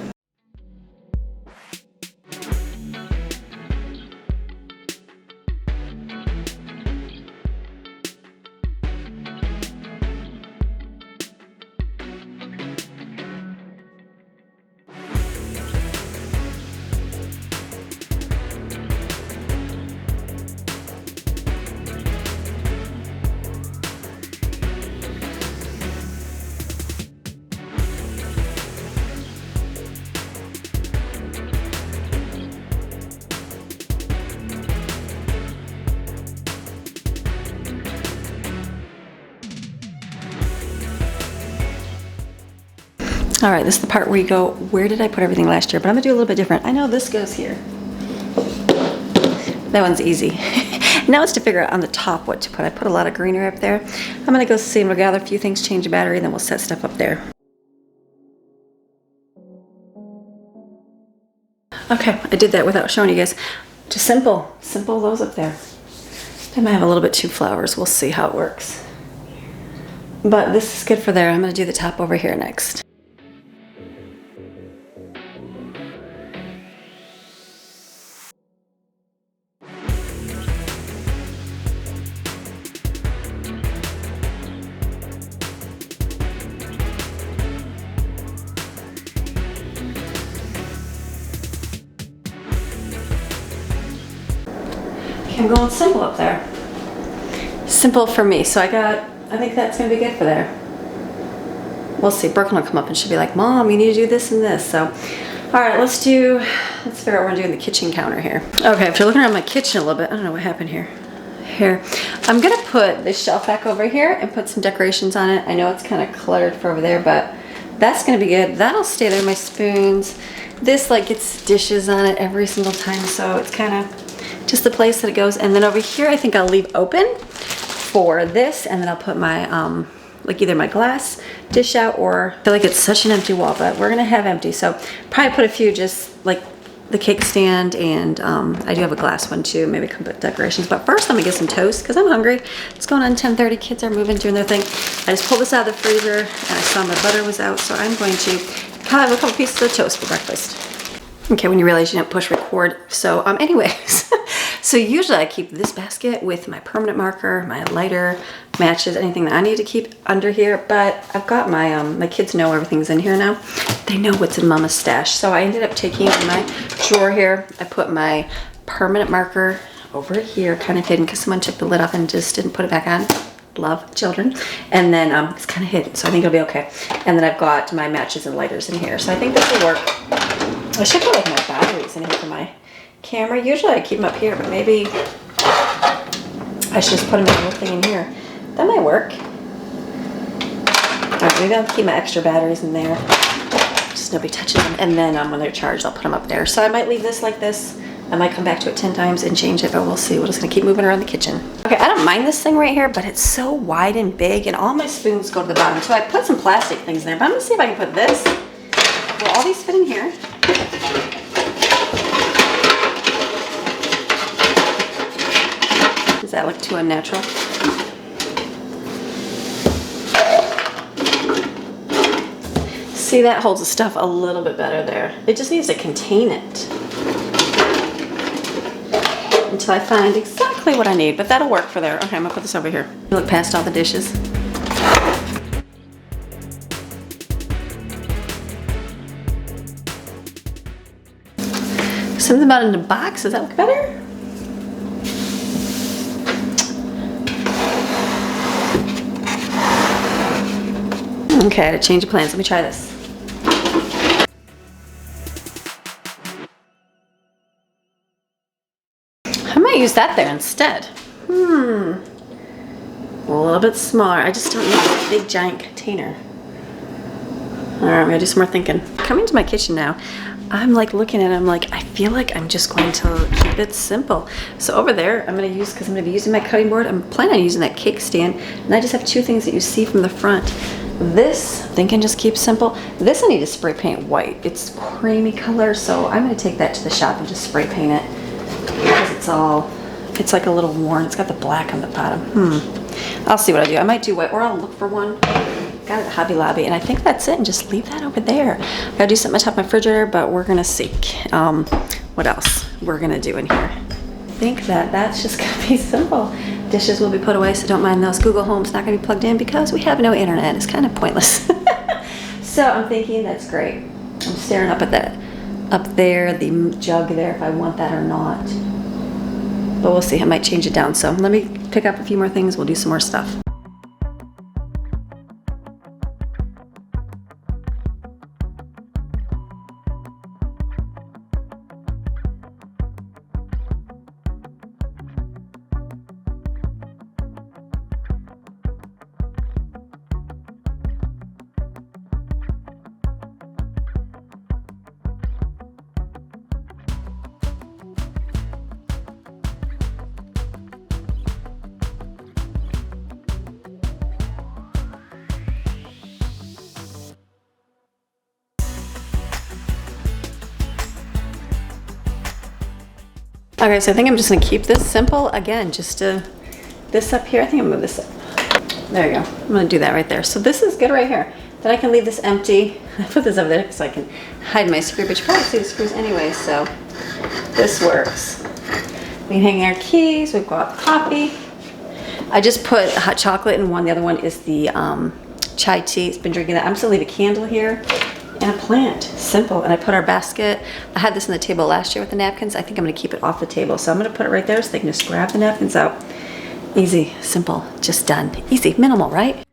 [SPEAKER 1] All right, this is the part where you go, where did I put everything last year? But I'm gonna do a little bit different. I know this goes here. That one's easy. Now it's to figure out on the top what to put. I put a lot of greenery up there. I'm gonna go see and we'll gather a few things, change the battery, and then we'll set stuff up there. Okay, I did that without showing you guys. Just simple those up there. I might have a little bit too flowers. We'll see how it works. But this is good for there. I'm gonna do the top over here next. I'm going simple up there. Simple for me. So I think that's gonna be good for there. We'll see. Brooklyn will come up and she'll be like, Mom, you need to do this and this. So, all right, let's figure out what we're doing the kitchen counter here. Okay, if you're looking around my kitchen a little bit, I don't know what happened here. I'm gonna put this shelf back over here and put some decorations on it. I know it's kind of cluttered for over there, but that's gonna be good. That'll stay there. My spoons. This like gets dishes on it every single time, so it's kind of just the place that it goes. And then over here, I think I'll leave open for this, and then I'll put my like either my glass dish out, or I feel like it's such an empty wall, but we're gonna have empty. So probably put a few just like the cake stand, and I do have a glass one too. Maybe come put decorations. But first, I'm gonna get some toast because I'm hungry. It's going on 10:30. Kids are moving, doing their thing. I just pulled this out of the freezer, and I saw my butter was out, so I'm going to have a couple pieces of toast for breakfast. Okay, when you realize you didn't push record. So anyways, so usually I keep this basket with my permanent marker, my lighter, matches, anything that I need to keep under here. But I've got my, my kids know everything's in here now. They know what's in Mama's stash. So I ended up taking my drawer here. I put my permanent marker over here, kind of hidden because someone took the lid off and just didn't put it back on. Love children. And then it's kind of hidden, so I think it'll be okay. And then I've got my matches and lighters in here. So I think this will work. I should put like my batteries in here for my camera. Usually I keep them up here, but maybe I should just put them in the little thing in here. That might work. All right, maybe I'll keep my extra batteries in there. Just nobody touches them. And then when they're charged, I'll put them up there. So I might leave this like this. I might come back to it 10 times and change it, but we'll see. We're just gonna keep moving around the kitchen. Okay, I don't mind this thing right here, but it's so wide and big, and all my spoons go to the bottom. So I put some plastic things in there, but I'm gonna see if I can put this. Will all these fit in here? that look too unnatural? See, that holds the stuff a little bit better there. It just needs to contain it until I find exactly what I need, but that'll work for there. Okay, I'm gonna put this over here. Look past all the dishes. Something about in the box, does that look better? Okay, I had to change of plans. Let me try this. I might use that there instead. A little bit smaller. I just don't need a big giant container. All right, I'm gonna do some more thinking. Coming to my kitchen now, I'm like looking at it, I'm like, I feel like I'm just going to keep it simple. So over there, I'm gonna use, because I'm gonna be using my cutting board, I'm planning on using that cake stand, and I just have two things that you see from the front. This, I'm thinking just keep simple. This I need to spray paint white. It's creamy color, so I'm gonna take that to the shop and just spray paint it, because it's like a little worn. It's got the black on the bottom. I'll see what I do. I might do white, or I'll look for one. Got it at Hobby Lobby, and I think that's it, and just leave that over there. Gotta do something on top of my refrigerator, but we're gonna see what else we're gonna do in here. I think that's just gonna be simple. Dishes will be put away, so don't mind those. Google Home's not gonna be plugged in because we have no internet. It's kind of pointless. So I'm thinking that's great. I'm staring up at that, up there, the jug there, if I want that or not. But we'll see, I might change it down. So let me pick up a few more things, we'll do some more stuff. Okay, so I think I'm just gonna keep this simple. Again, just this up here, I think I'm gonna move this up. There you go, I'm gonna do that right there. So this is good right here. Then I can leave this empty. I put this over there so I can hide my screw, but you probably see the screws anyway, so this works. We can hang our keys, we've got coffee. I just put hot chocolate in one, the other one is the chai tea. It's been drinking that. I'm just gonna leave a candle here. And a plant, simple. And I put our basket, I had this on the table last year with the napkins. I think I'm gonna keep it off the table. So I'm gonna put it right there so they can just grab the napkins out. Easy, simple, just done. Easy, minimal, right?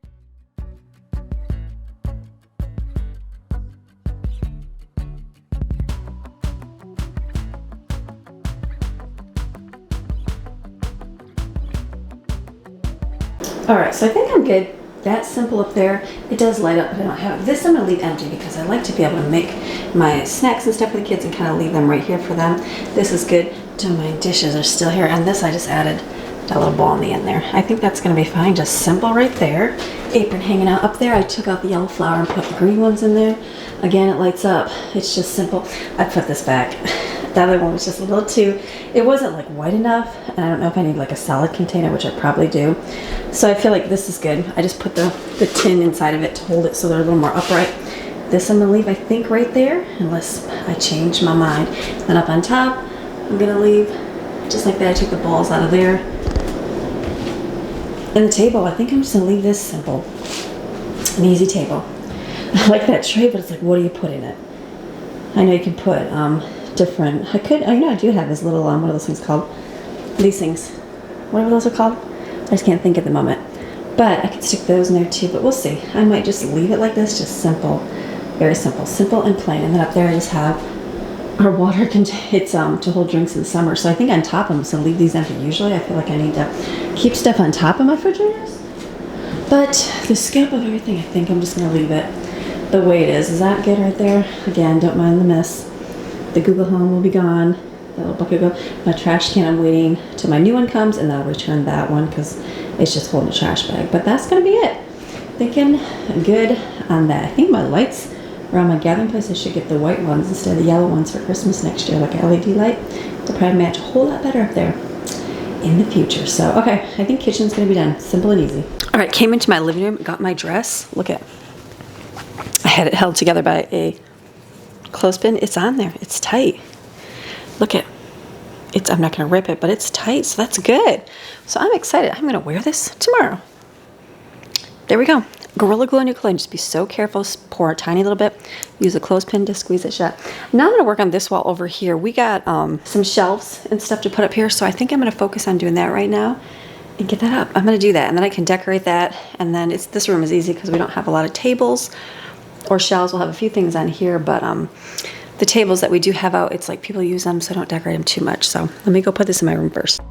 [SPEAKER 1] All right, so I think I'm good. That's simple up there. It does light up, but I don't have it. This I'm gonna leave empty because I like to be able to make my snacks and stuff for the kids and kind of leave them right here for them. This is good. My dishes are still here, and this I just added that little ball in the end there. I think that's gonna be fine, just simple right there. Apron hanging out up there. I took out the yellow flower and put the green ones in there. Again, it lights up. It's just simple. I put this back. The other one was just a little too, it wasn't like white enough, and I don't know if I need like a solid container, which I probably do. So I feel like this is good. I just put the tin inside of it to hold it so they're a little more upright. This I'm gonna leave, I think, right there, unless I change my mind. Then up on top, I'm gonna leave, just like that. I took the balls out of there. And the table, I think I'm just gonna leave this simple. An easy table. I like that tray, but it's like, what do you put in it? I know you can put different, I do have this little, what are those things called? These things, whatever those are called. I just can't think at the moment. But I could stick those in there too, but we'll see. I might just leave it like this, just simple, very simple, simple and plain. And then up there I just have our water, it's to hold drinks in the summer. So I think on top I'm just gonna leave these empty. Usually I feel like I need to keep stuff on top of my refrigerators. But the scope of everything, I think I'm just gonna leave it the way it is. Is that good right there? Again, don't mind the mess. The Google Home will be gone. That little bucket will go. My trash can, I'm waiting till my new one comes, and then I'll return that one because it's just holding a trash bag. But that's gonna be it. Thinking good on that. I think my lights around my gathering place, I should get the white ones instead of the yellow ones for Christmas next year, like an LED light. They'll probably match a whole lot better up there. in the future. So, okay, I think kitchen's gonna be done. Simple and easy. All right, came into my living room, got my dress. Look at, I had it held together by a clothespin. It's on there, it's tight. Look at, I'm not gonna rip it, but it's tight, so that's good. So I'm excited. I'm gonna wear this tomorrow. There we go. Gorilla Glue on your clothing. Just be so careful. Pour a tiny little bit. Use a clothespin to squeeze it shut. Now I'm going to work on this wall over here. We got some shelves and stuff to put up here, so I think I'm going to focus on doing that right now and get that up. I'm going to do that, and then I can decorate that. And then this room is easy because we don't have a lot of tables or shelves. We'll have a few things on here, but the tables that we do have out, it's like people use them, so I don't decorate them too much. So let me go put this in my room first.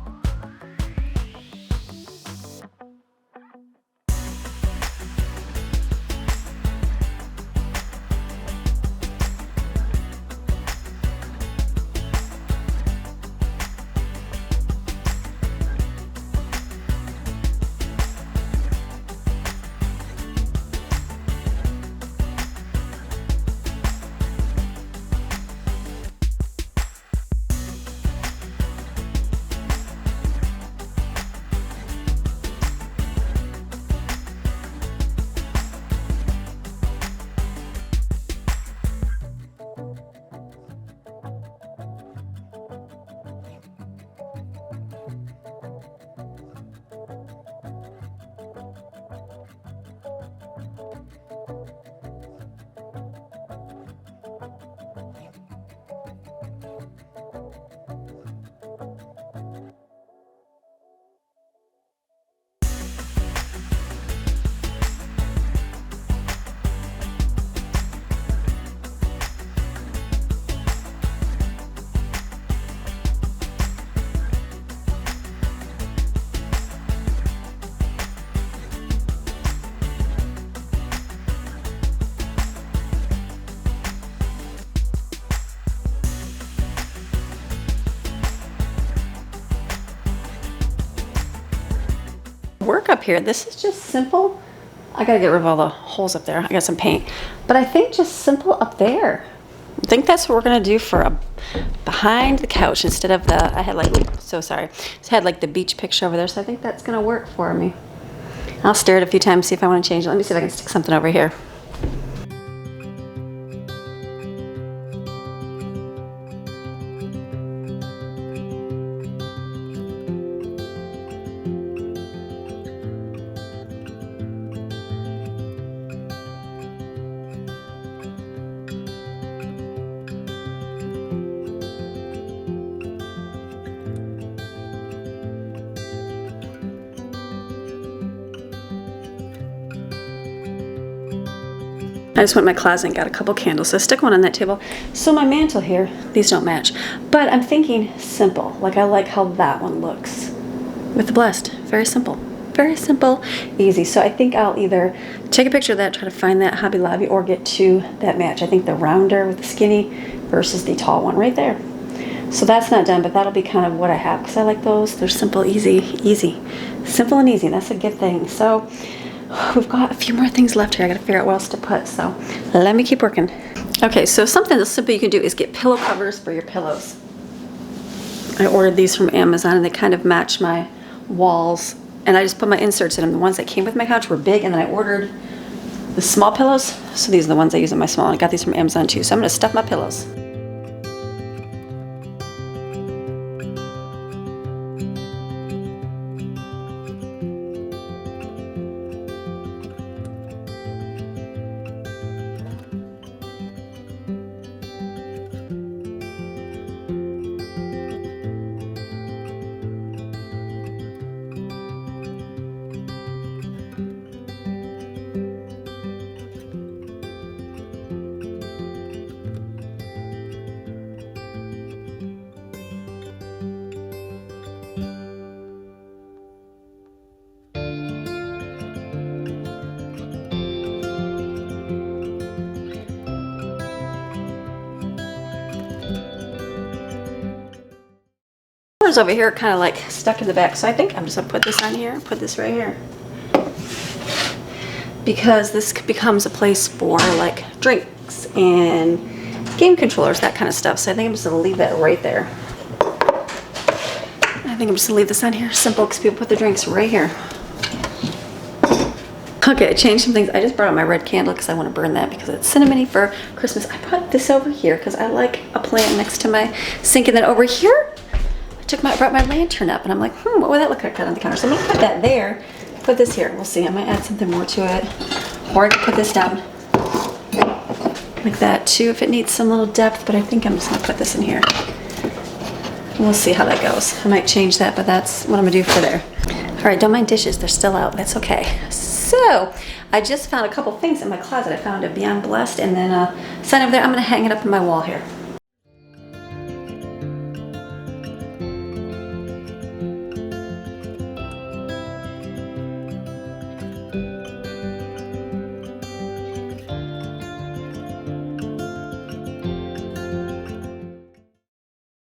[SPEAKER 1] Work up here. This is just simple. I gotta get rid of all the holes up there. I got some paint, but I think just simple up there. I think that's what we're gonna do for a behind the couch instead of the, I had like, so sorry, I had like the beach picture over there, so I think that's gonna work for me. I'll stare at it a few times, see if I want to change it. Let me see if I can stick something over here. I just went in my closet and got a couple candles, so I stuck one on that table. So my mantle here, these don't match, but I'm thinking simple. Like I like how that one looks with the blessed. Very simple, easy. So I think I'll either take a picture of that, try to find that Hobby Lobby, or get to that match. I think the rounder with the skinny versus the tall one right there. So that's not done, but that'll be kind of what I have because I like those. They're simple, easy. Simple and easy, that's a good thing. So we've got a few more things left here. I gotta figure out what else to put, so let me keep working. Okay, so something that's simple you can do is get pillow covers for your pillows. I ordered these from Amazon and they kind of match my walls, and I just put my inserts in them. The ones that came with my couch were big, and then I ordered the small pillows, so these are the ones I use in my small, and I got these from Amazon too. So I'm gonna stuff my pillows. Over here kind of like stuck in the back, so I think I'm just gonna put this on here, put this right here, because this becomes a place for like drinks and game controllers, that kind of stuff. So I think I'm just gonna leave that right there. I think I'm just gonna leave this on here. Simple, because people put their drinks right here. Okay, I changed some things. I just brought out my red candle because I want to burn that because it's cinnamony for Christmas. I put this over here because I like a plant next to my sink. And then over here, I brought my lantern up and I'm like, what would that look like on the counter? So I'm gonna put that there, put this here. We'll see, I might add something more to it. Or I can put this down like that too if it needs some little depth, but I think I'm just gonna put this in here. We'll see how that goes. I might change that, but that's what I'm gonna do for there. All right, don't mind dishes, they're still out, that's okay. So, I just found a couple things in my closet. I found a Beyond Blessed and then a sign over there. I'm gonna hang it up on my wall here.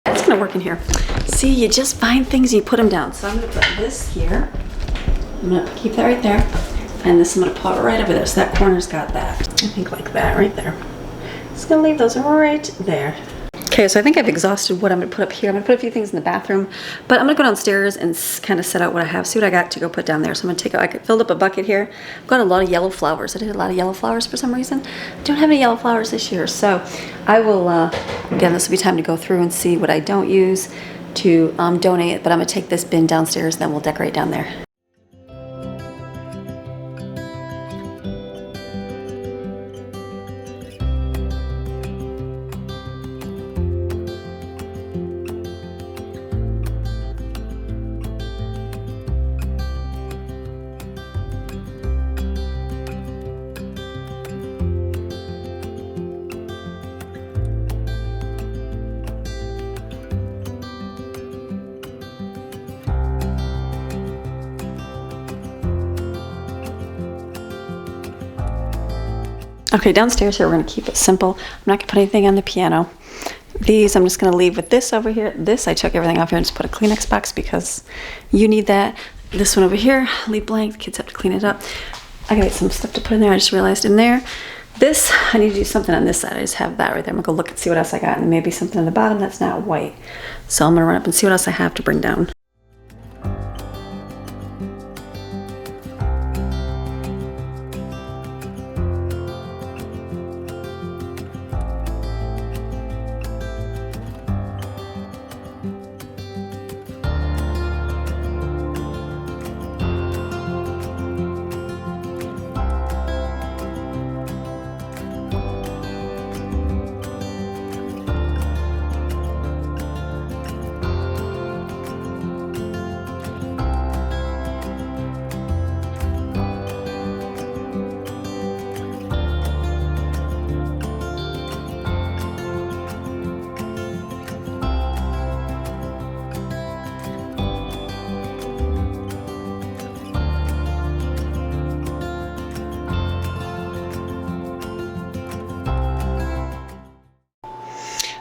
[SPEAKER 1] It's gonna work in here. See, you just find things and you put them down. So I'm gonna put this here. I'm gonna keep that right there. And this I'm gonna put it right over there. So that corner's got that. I think like that right there. Just gonna leave those right there. Okay, so I think I've exhausted what I'm gonna put up here. I'm gonna put a few things in the bathroom, but I'm gonna go downstairs and kind of set out what I have, see what I got to go put down there. So I'm gonna I filled up a bucket here. I've got a lot of yellow flowers. I did a lot of yellow flowers for some reason. Don't have any yellow flowers this year. So I will, again, this will be time to go through and see what I don't use to donate it, but I'm gonna take this bin downstairs and then we'll decorate down there. Okay, downstairs here, we're gonna keep it simple. I'm not gonna put anything on the piano. These, I'm just gonna leave with this over here. This, I took everything off here and just put a Kleenex box because you need that. This one over here, leave blank. The kids have to clean it up. I gotta get some stuff to put in there. I just realized in there. This, I need to do something on this side. I just have that right there. I'm gonna go look and see what else I got. And maybe something on the bottom that's not white. So I'm gonna run up and see what else I have to bring down.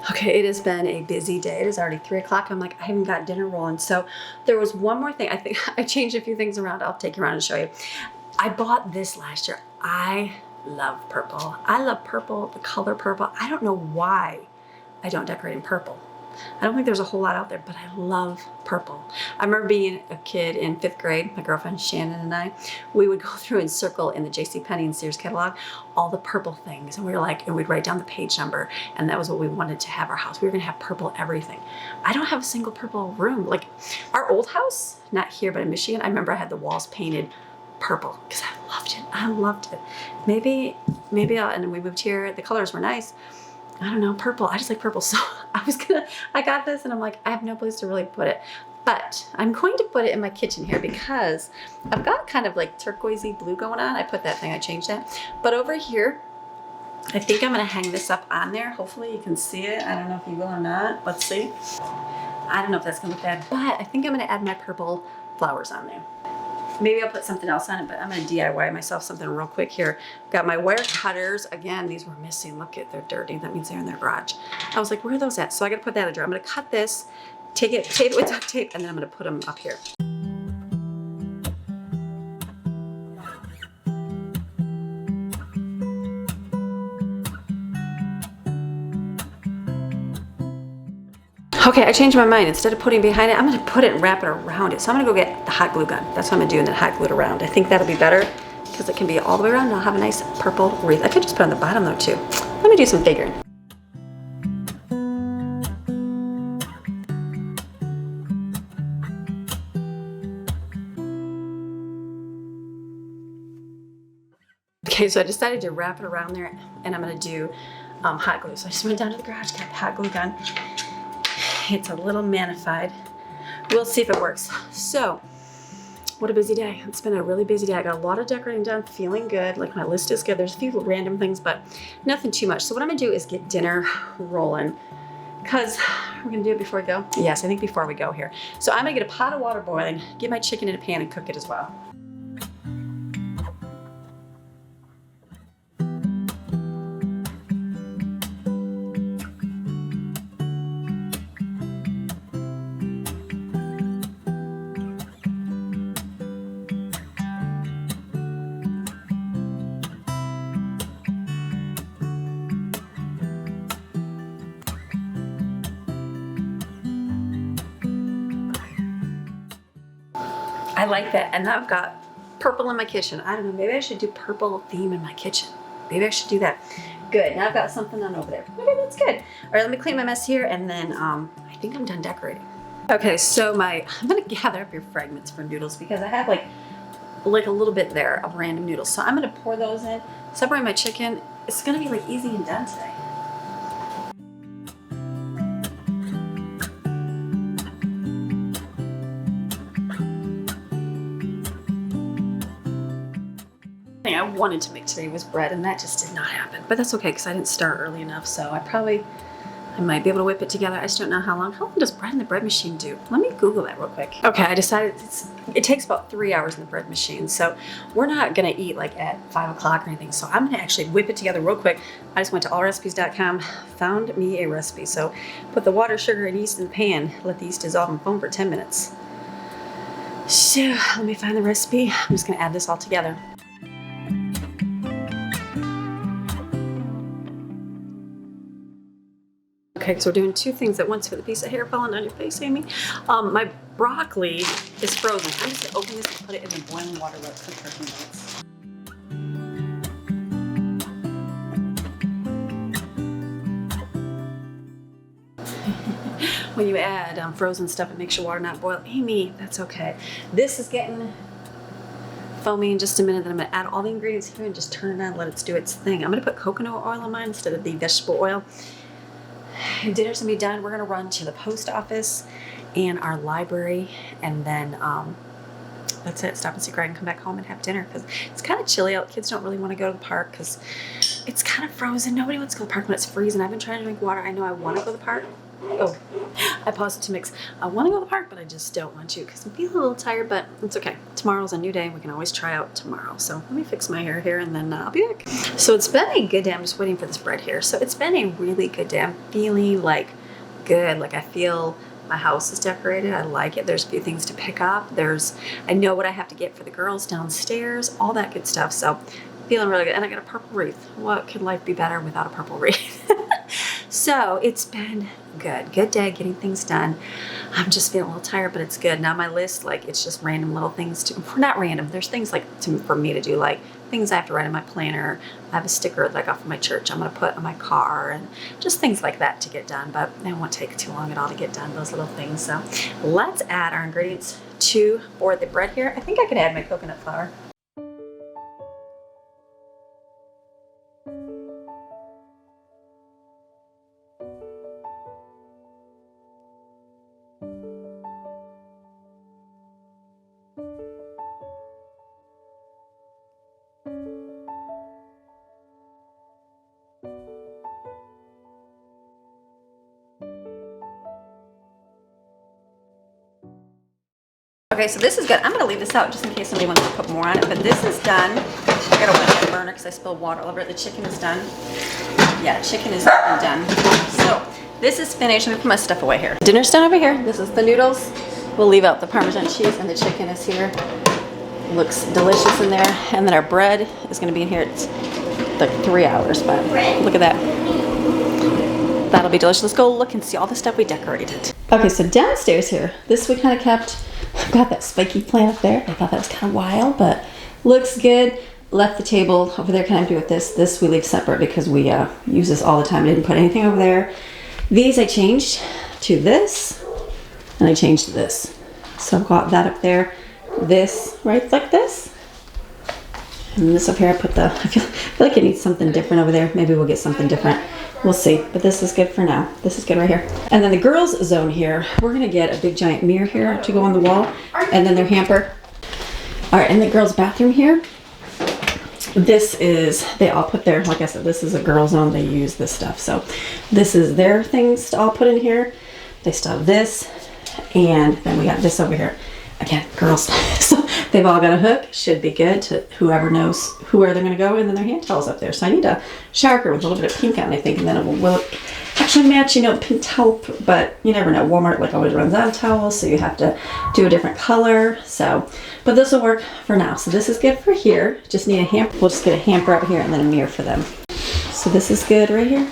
[SPEAKER 1] Okay, it has been a busy day. It is already 3 o'clock. I'm like, I haven't got dinner rolling. So there was one more thing. I think I changed a few things around. I'll take you around and show you. I bought this last year. I love purple. I love purple, the color purple. I don't know why I don't decorate in purple. I don't think there's a whole lot out there, but I love purple. I remember being a kid in 5th grade, my girlfriend Shannon and I, we would go through and circle in the JCPenney and Sears catalog all the purple things. And we were like, and we'd write down the page number. And that was what we wanted to have our house. We were gonna have purple everything. I don't have a single purple room. Like our old house, not here, but in Michigan, I remember I had the walls painted purple because I loved it. I loved it. Maybe and we moved here, the colors were nice. I don't know, purple. I just like purple. So I got this and I'm like, I have no place to really put it. But I'm going to put it in my kitchen here because I've got kind of like turquoisey blue going on. I put that thing, I changed that. But over here, I think I'm gonna hang this up on there. Hopefully you can see it. I don't know if you will or not. Let's see. I don't know if that's gonna look bad, but I think I'm gonna add my purple flowers on there. Maybe I'll put something else on it, but I'm gonna DIY myself something real quick here. Got my wire cutters. Again, these were missing. Look at, they're dirty. That means they're in their garage. I was like, where are those at? So I gotta put that in a drawer. I'm gonna cut this, tape it with duct tape, and then I'm gonna put them up here. Okay, I changed my mind. Instead of putting it behind it, I'm gonna put it and wrap it around it. So I'm gonna go get the hot glue gun. That's what I'm gonna do, and then hot glue it around. I think that'll be better because it can be all the way around and I'll have a nice purple wreath. I could just put it on the bottom though too. Let me do some figuring. Okay, so I decided to wrap it around there and I'm gonna do hot glue. So I just went down to the garage, got the hot glue gun. It's a little magnified. We'll see if it works. So, what a busy day. It's been a really busy day. I got a lot of decorating done, feeling good. Like my list is good. There's a few random things, but nothing too much. So what I'm gonna do is get dinner rolling because we're gonna do it before we go. Yes, I think before we go here. So I'm gonna get a pot of water boiling, get my chicken in a pan and cook it as well. I like that, and I've got purple in my kitchen. I don't know, maybe I should do purple theme in my kitchen. Maybe I should do that. Good, now I've got something on over there. Okay, that's good. All right, let me clean my mess here, and then I think I'm done decorating. Okay, so I'm gonna gather up your fragments for noodles because I have like a little bit there of random noodles. So I'm gonna pour those in, separate my chicken. It's gonna be like easy and done today. I wanted to make today was bread, and that just did not happen, but that's okay because I didn't start early enough, so I might be able to whip it together. I just don't know how long does bread in the bread machine do? Let me Google that real quick. Okay, I decided it takes about 3 hours in the bread machine, so we're not gonna eat like at 5 o'clock or anything, so I'm gonna actually whip it together real quick. I just went to allrecipes.com, found me a recipe. So put the water, sugar, and yeast in the pan, let the yeast dissolve and foam for 10 minutes. So let me find the recipe. I'm just gonna add this all together. Okay, so we're doing two things at once for the piece of hair falling on your face, Amy. My broccoli is frozen. I'm just gonna open this and put it in the boiling water, let it cook for a few minutes. When you add frozen stuff, it makes your water not boil. Amy, that's okay. This is getting foamy in just a minute. Then I'm gonna add all the ingredients here and just turn it on, let it do its thing. I'm gonna put coconut oil on mine instead of the vegetable oil. Dinner's gonna be done. We're gonna run to the post office and our library, and then that's it. Stop and see Greg and come back home and have dinner because it's kind of chilly out. Kids don't really want to go to the park because it's kind of frozen. Nobody wants to go to the park when it's freezing. I've been trying to drink water. I know I want to go to the park. Oh, I paused it to mix. I want to go to the park, but I just don't want to because I'm feeling a little tired, but it's okay. Tomorrow's a new day. We can always try out tomorrow. So let me fix my hair here and then I'll be back. So it's been a good day. I'm just waiting for this bread here. So it's been a really good day. I'm feeling like good. Like I feel my house is decorated. I like it. There's a few things to pick up. I know what I have to get for the girls downstairs, all that good stuff. So feeling really good. And I got a purple wreath. What could life be better without a purple wreath? So it's been good. Good day getting things done. I'm just feeling a little tired, but it's good. Now my list, like it's just random little things not random. There's things like for me to do, like things I have to write in my planner. I have a sticker like off of my church I'm gonna put on my car and just things like that to get done, but it won't take too long at all to get done, those little things. So let's add our ingredients for the bread here. I think I could add my coconut flour. Okay, so this is good. I'm gonna leave this out just in case somebody wants to put more on it, but this is done. I gotta wet the burner because I spilled water all over it. The chicken is done. Yeah, chicken is done. So this is finished. Let me put my stuff away here. Dinner's done over here. This is the noodles. We'll leave out the Parmesan cheese, and the chicken is here. Looks delicious in there. And then our bread is gonna be in here. It's like 3 hours, but look at that. That'll be delicious. Let's go look and see all the stuff we decorated. Okay, so downstairs here, this we kind of kept. I've got that spiky plant up there. I thought that was kind of wild, but looks good. Left the table over there kind of empty with this. This we leave separate because we use this all the time. Didn't put anything over there. These I changed to this, and I changed to this. So I've got that up there. This right like this. And this up here, I put the, I feel like it needs something different over there. Maybe we'll get something different. We'll see, but this is good for now. This is good right here. And then the girls' zone here, we're gonna get a big giant mirror here to go on the wall, and then their hamper. All right, and the girls' bathroom here, this is, they all put their, like I said, this is a girls' zone. They use this stuff. So this is their things to all put in here. They still have this, and then we got this over here. Again, girls. So they've all got a hook. Should be good to whoever knows where they're going to go. And then their hand towels up there. So I need a shower curtain with a little bit of pink on, I think. And then it will actually match, you know, the pink towel. But you never know. Walmart like always runs out of towels. So you have to do a different color. So, but this will work for now. So this is good for here. Just need a hamper. We'll just get a hamper out here and then a mirror for them. So this is good right here.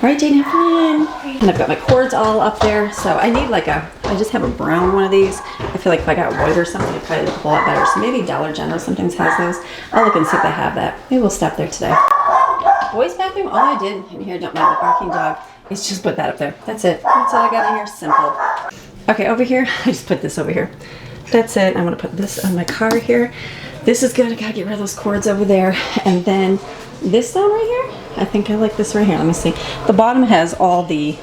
[SPEAKER 1] All right, Jane, have fun. And I've got my cords all up there. So I need like I just have a brown one of these. I feel like if I got white or something, it'd probably look a lot better. So maybe Dollar General sometimes has those. I'll look and see if they have that. Maybe we'll stop there today. Boys' bathroom, all I did in here, don't mind the barking dog, is just put that up there. That's it. That's all I got in here, simple. Okay, over here, I just put this over here. That's it. I'm gonna put this on my car here. This is good. I gotta get rid of those cords over there. And then this down right here, I think I like this right here. Let me see. The bottom has all the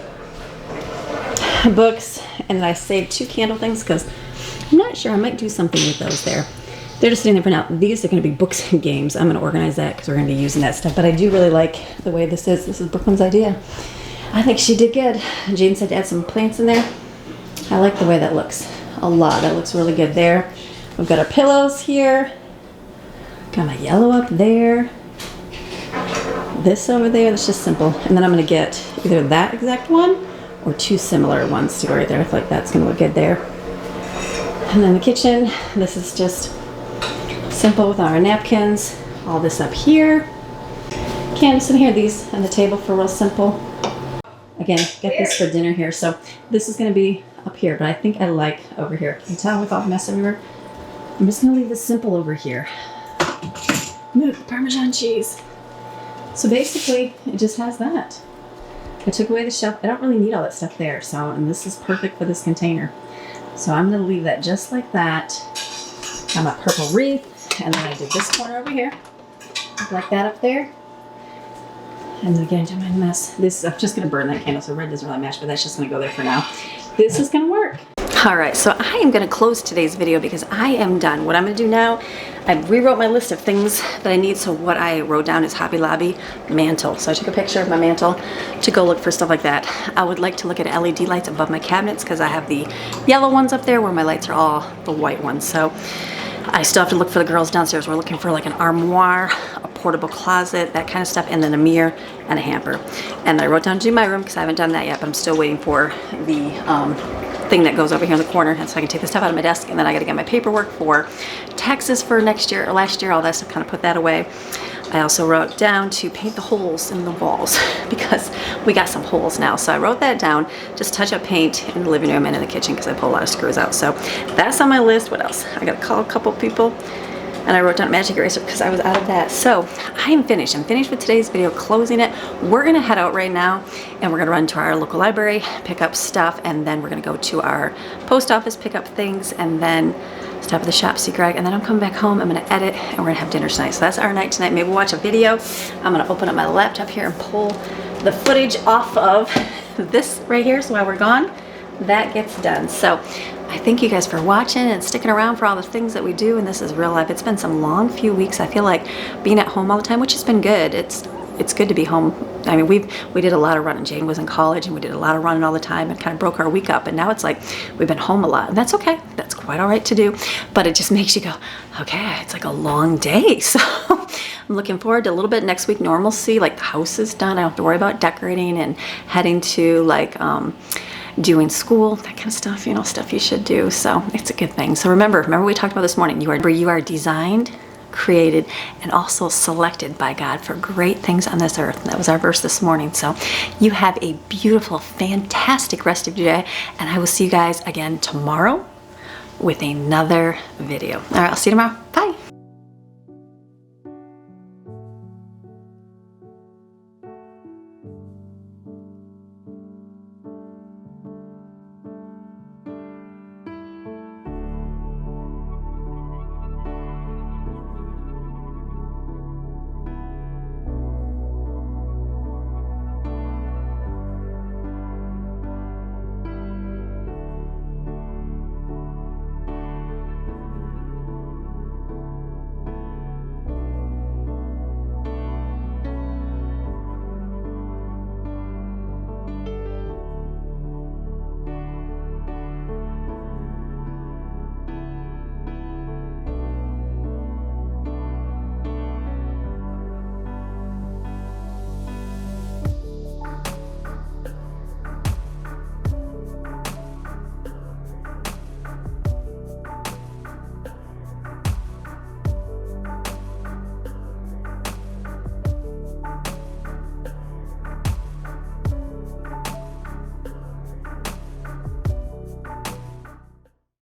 [SPEAKER 1] books, and I saved 2 candle things because I'm not sure. I might do something with those there. They're just sitting there for now. These are going to be books and games. I'm going to organize that because we're going to be using that stuff. But I do really like the way this is. This is Brooklyn's idea. I think she did good. Jane said to add some plants in there. I like the way that looks a lot. That looks really good there. We've got our pillows here. Got my yellow up there. This over there. That's just simple. And then I'm going to get either that exact one or 2 similar ones to go right there. I feel like that's going to look good there. And then the kitchen. This is just simple with our napkins. All this up here. Candles in here. These on the table for real simple. Again, get this for dinner here. So this is going to be up here, but I think I like over here. Can you tell with all the mess everywhere? I'm just going to leave this simple over here. Move Parmesan cheese. So basically, it just has that. I took away the shelf. I don't really need all that stuff there. So, and this is perfect for this container. So I'm going to leave that just like that. Got my purple wreath. And then I did this corner over here. Like that up there. And then again, don't mind the mess. This, I'm just going to burn that candle. So red doesn't really match, but that's just going to go there for now. This is going to work. All right, so I am going to close today's video because I am done. What I'm going to do now, I rewrote my list of things that I need. So what I wrote down is Hobby Lobby mantle. So I took a picture of my mantle to go look for stuff like that. I would like to look at LED lights above my cabinets because I have the yellow ones up there where my lights are all the white ones. So I still have to look for the girls downstairs. We're looking for like an armoire, a portable closet, that kind of stuff, and then a mirror and a hamper. And I wrote down to do my room because I haven't done that yet, but I'm still waiting for the thing that goes over here in the corner, and so I can take the stuff out of my desk, and then I got to get my paperwork for taxes for next year or last year, all that stuff, kind of put that away. I also wrote down to paint the holes in the walls because we got some holes now. So I wrote that down, just touch up paint in the living room and in the kitchen because I pull a lot of screws out. So that's on my list. What else? I got to call a couple people. And I wrote down magic eraser because I was out of that. So I am finished. I'm finished with today's video, closing it. We're going to head out right now and we're going to run to our local library, pick up stuff, and then we're going to go to our post office, pick up things, and then stop at the shop, see Greg, and then I'm coming back home. I'm going to edit and we're going to have dinner tonight. So that's our night tonight. Maybe we'll watch a video. I'm going to open up my laptop here and pull the footage off of this right here. So while we're gone, that gets done. So I thank you guys for watching and sticking around for all the things that we do, and this is real life. It's been some long few weeks. I feel like being at home all the time, which has been good. It's good to be home. I mean, we did a lot of running. Jane was in college and we did a lot of running all the time and kind of broke our week up, and now it's like we've been home a lot, and that's okay. That's quite all right to do, but it just makes you go, okay, it's like a long day. So I'm looking forward to a little bit next week normalcy. Like the house is done. I don't have to worry about decorating and heading to like doing school, that kind of stuff, you know, stuff you should do. So it's a good thing. So remember we talked about this morning, you are designed
[SPEAKER 2] created and also selected by God for great things on this earth. And that was our verse this morning. So you have a beautiful, fantastic rest of your day, and I will see you guys again tomorrow with another video. All right, I'll see you tomorrow. Bye.